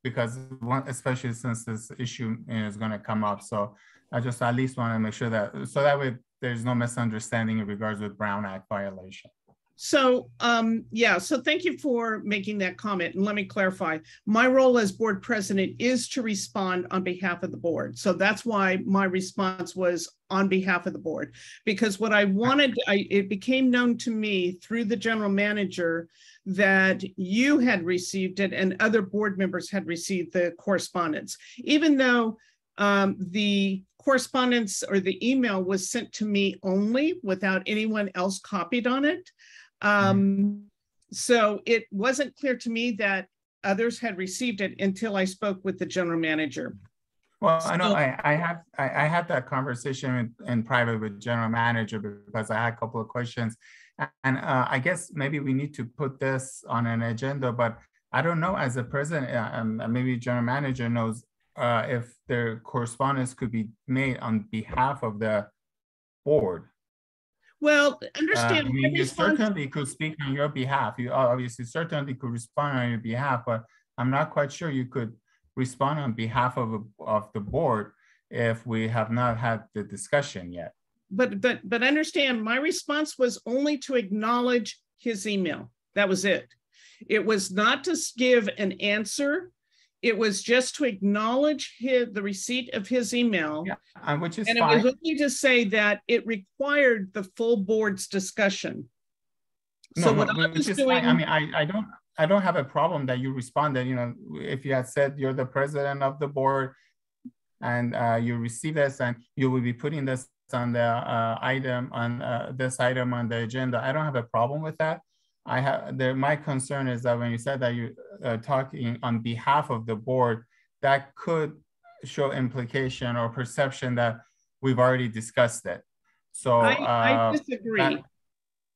because especially since this issue is going to come up. So I just at least want to make sure that, so that way there's no misunderstanding in regards with Brown Act violation. So, so thank you for making that comment. And let me clarify, my role as board president is to respond on behalf of the board. So that's why my response was on behalf of the board, because what I wanted, it became known to me through the general manager that you had received it and other board members had received the correspondence, even though the correspondence or the email was sent to me only without anyone else copied on it. So it wasn't clear to me that others had received it until I spoke with the general manager. Well, I know I had that conversation in private with general manager because I had a couple of questions, and I guess maybe we need to put this on an agenda, but I don't know as a president, maybe general manager knows if their correspondence could be made on behalf of the board. Well, understand. You certainly could speak on your behalf. You obviously certainly could respond on your behalf, but I'm not quite sure you could respond on behalf of the board if we have not had the discussion yet. But understand, my response was only to acknowledge his email. That was it. It was not to give an answer. It was just to acknowledge the receipt of his email. Yeah, which is and fine. It was only to say that it required the full board's discussion. No, so no, what I was doing, I mean, I don't have a problem that you responded. You know, if you had said you're the president of the board and you receive this and you will be putting this on the this item on the agenda, I don't have a problem with that. My concern is that when you said that you're talking on behalf of the board, that could show implication or perception that we've already discussed it. So I disagree.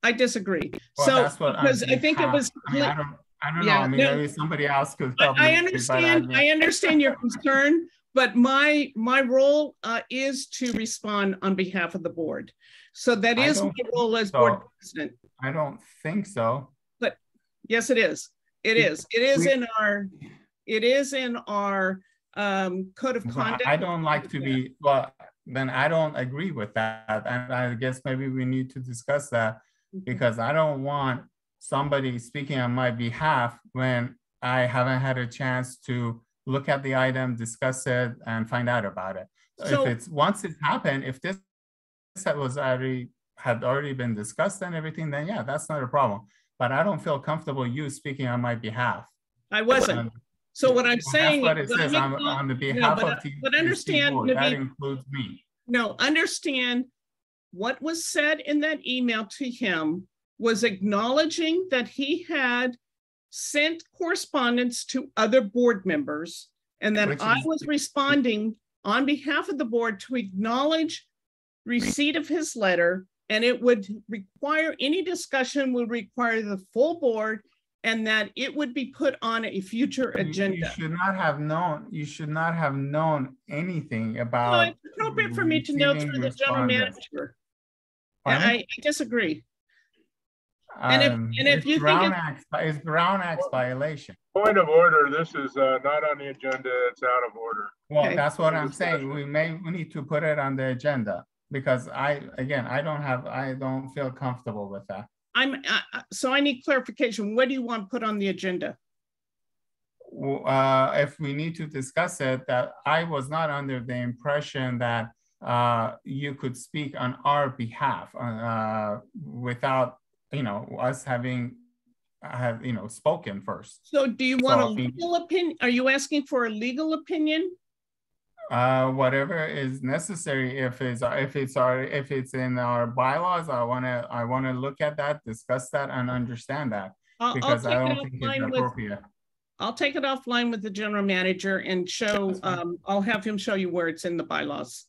I disagree. Well, so that's what because I think it was. I don't know. I mean, maybe somebody else could help I understand. I understand your concern, but my role is to respond on behalf of the board. So that is my role as board president. I don't think so. But yes, it is. It is. It is in our. It is in our code of conduct. I don't like to be. Well, then I don't agree with that, and I guess maybe we need to discuss that. because I don't want somebody speaking on my behalf when I haven't had a chance to look at the item, discuss it, and find out about it. So- if it's once it happened, if this had already been discussed and everything, then yeah, that's not a problem. But I don't feel comfortable you speaking on my behalf. I wasn't. So what I'm saying. That's what it says on the behalf of but understand, board. That Naveed, includes me. no, understand what was said in that email to him was acknowledging that he had sent correspondence to other board members and that I was responding on behalf of the board to acknowledge receipt of his letter, and it would require, any discussion would require the full board, and that it would be put on a future agenda. You should not have known. You should not have known anything about. No, it's appropriate for me to know through the general manager. I disagree. And if you think it's Brown Act's violation. Point of order, this is not on the agenda, it's out of order. Well, Okay. that's what I'm saying. We need to put it on the agenda because I don't feel comfortable with that. So I need clarification. What do you want put on the agenda? If we need to discuss it, that I was not under the impression that you could speak on our behalf without us having spoken first. So do you want a legal opinion? Are you asking for a legal opinion? Whatever is necessary. If it's in our bylaws, I wanna look at that, discuss that, and understand that, because I don't think it's appropriate. I'll take it offline with the general manager and show. I'll have him show you where it's in the bylaws.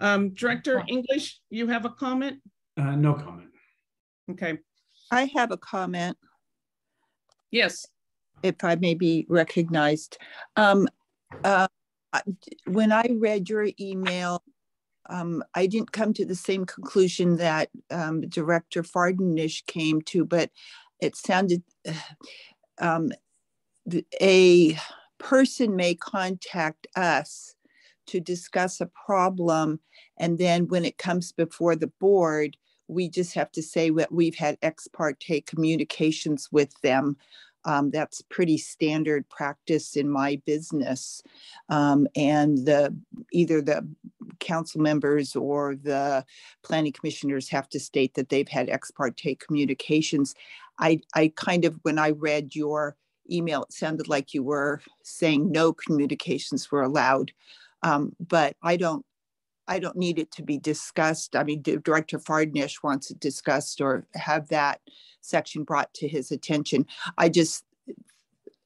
Director English, you have a comment? No comment. Okay. I have a comment, Yes. if I may be recognized. When I read your email, I didn't come to the same conclusion that Director Fardenish came to, but it sounded a person may contact us to discuss a problem, and then when it comes before the board, we just have to say that we've had ex parte communications with them. That's pretty standard practice in my business. And either the council members or the planning commissioners have to state that they've had ex parte communications. I kind of, when I read your email, it sounded like you were saying no communications were allowed. But I don't need it to be discussed. I mean, Director Fardenish wants it discussed or have that section brought to his attention.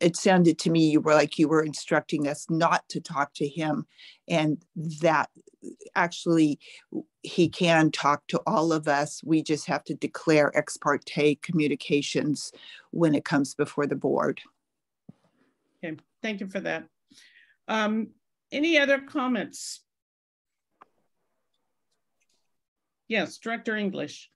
It sounded to me you were instructing us not to talk to him, and that actually he can talk to all of us. We just have to declare ex parte communications when it comes before the board. Okay, thank you for that. Any other comments? Yes, Director English.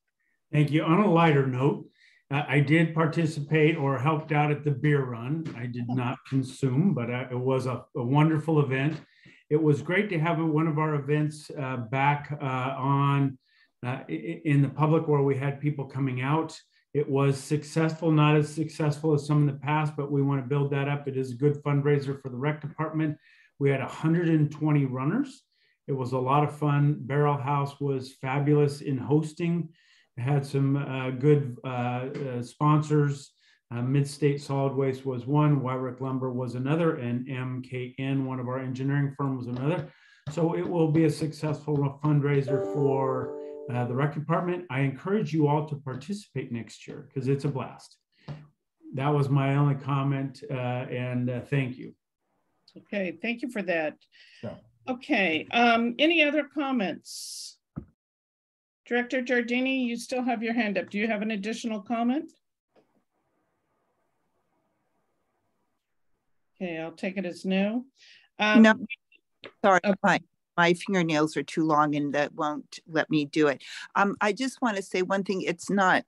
Thank you. On a lighter note, I did participate or helped out at the beer run. I did not consume, but it was a wonderful event. It was great to have one of our events back in the public where we had people coming out. It was successful, not as successful as some in the past, but we want to build that up. It is a good fundraiser for the rec department. We had 120 runners. It was a lot of fun. Barrel House was fabulous in hosting. It had some good sponsors. Mid-State Solid Waste was one, Wyrick Lumber was another, and MKN, one of our engineering firms, was another. So it will be a successful fundraiser for the rec department. I encourage you all to participate next year because it's a blast. That was my only comment, and thank you. Okay, thank you for that. Yeah. Okay, any other comments? Director Giardini, you still have your hand up. Do you have an additional comment? Okay, I'll take it as no. No, sorry, my fingernails are too long and that won't let me do it. I just want to say one thing. It's not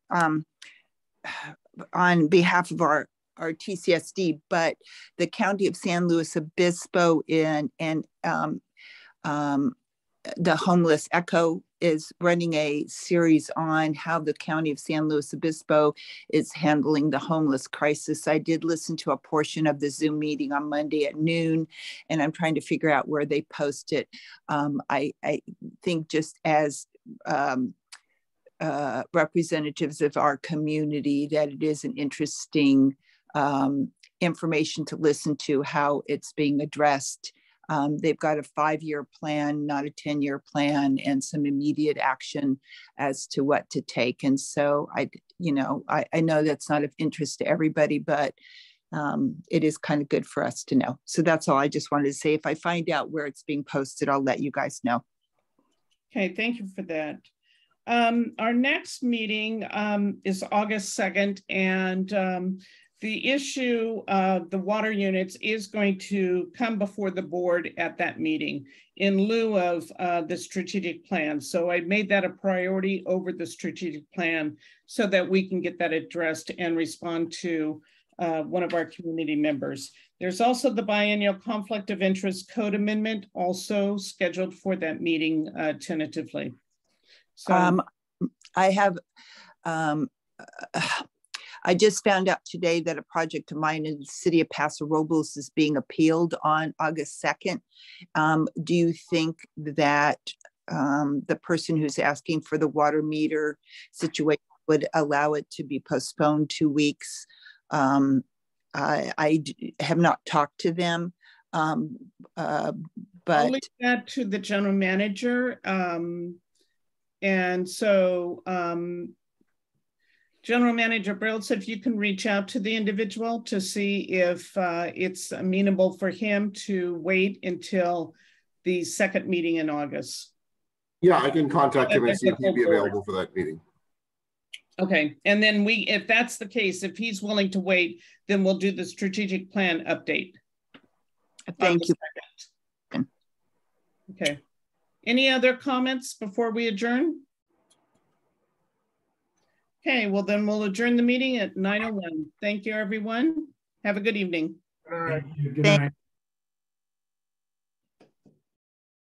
on behalf of our TCSD, but the County of San Luis Obispo and the homeless ECHO is running a series on how the County of San Luis Obispo is handling the homeless crisis. I did listen to a portion of the Zoom meeting on Monday at noon, and I'm trying to figure out where they post it. I think just as representatives of our community, that it is an interesting information to listen to how it's being addressed. They've got a 5-year plan, not a 10-year plan, and some immediate action as to what to take. And so I know that's not of interest to everybody, but it is kind of good for us to know. So that's all I just wanted to say. If I find out where it's being posted, I'll let you guys know. Okay, thank you for that. Our next meeting is August 2nd, and the issue of the water units is going to come before the board at that meeting in lieu of the strategic plan. So I made that a priority over the strategic plan so that we can get that addressed and respond to one of our community members. There's also the biennial conflict of interest code amendment also scheduled for that meeting tentatively. So I have, I just found out today that a project of mine in the city of Paso Robles is being appealed on August 2nd. Do you think that the person who's asking for the water meter situation would allow it to be postponed 2 weeks? I have not talked to them, but I'll leave that to the general manager. And so General Manager Brills, if you can reach out to the individual to see if it's amenable for him to wait until the second meeting in August. Yeah, I can contact him and see if he'd be available for that meeting. Okay, and then if that's the case, if he's willing to wait, then we'll do the strategic plan update. Thank you. Okay. Any other comments before we adjourn? Okay, well then we'll adjourn the meeting at 9:01. Thank you, everyone. Have a good evening. All right. Good night.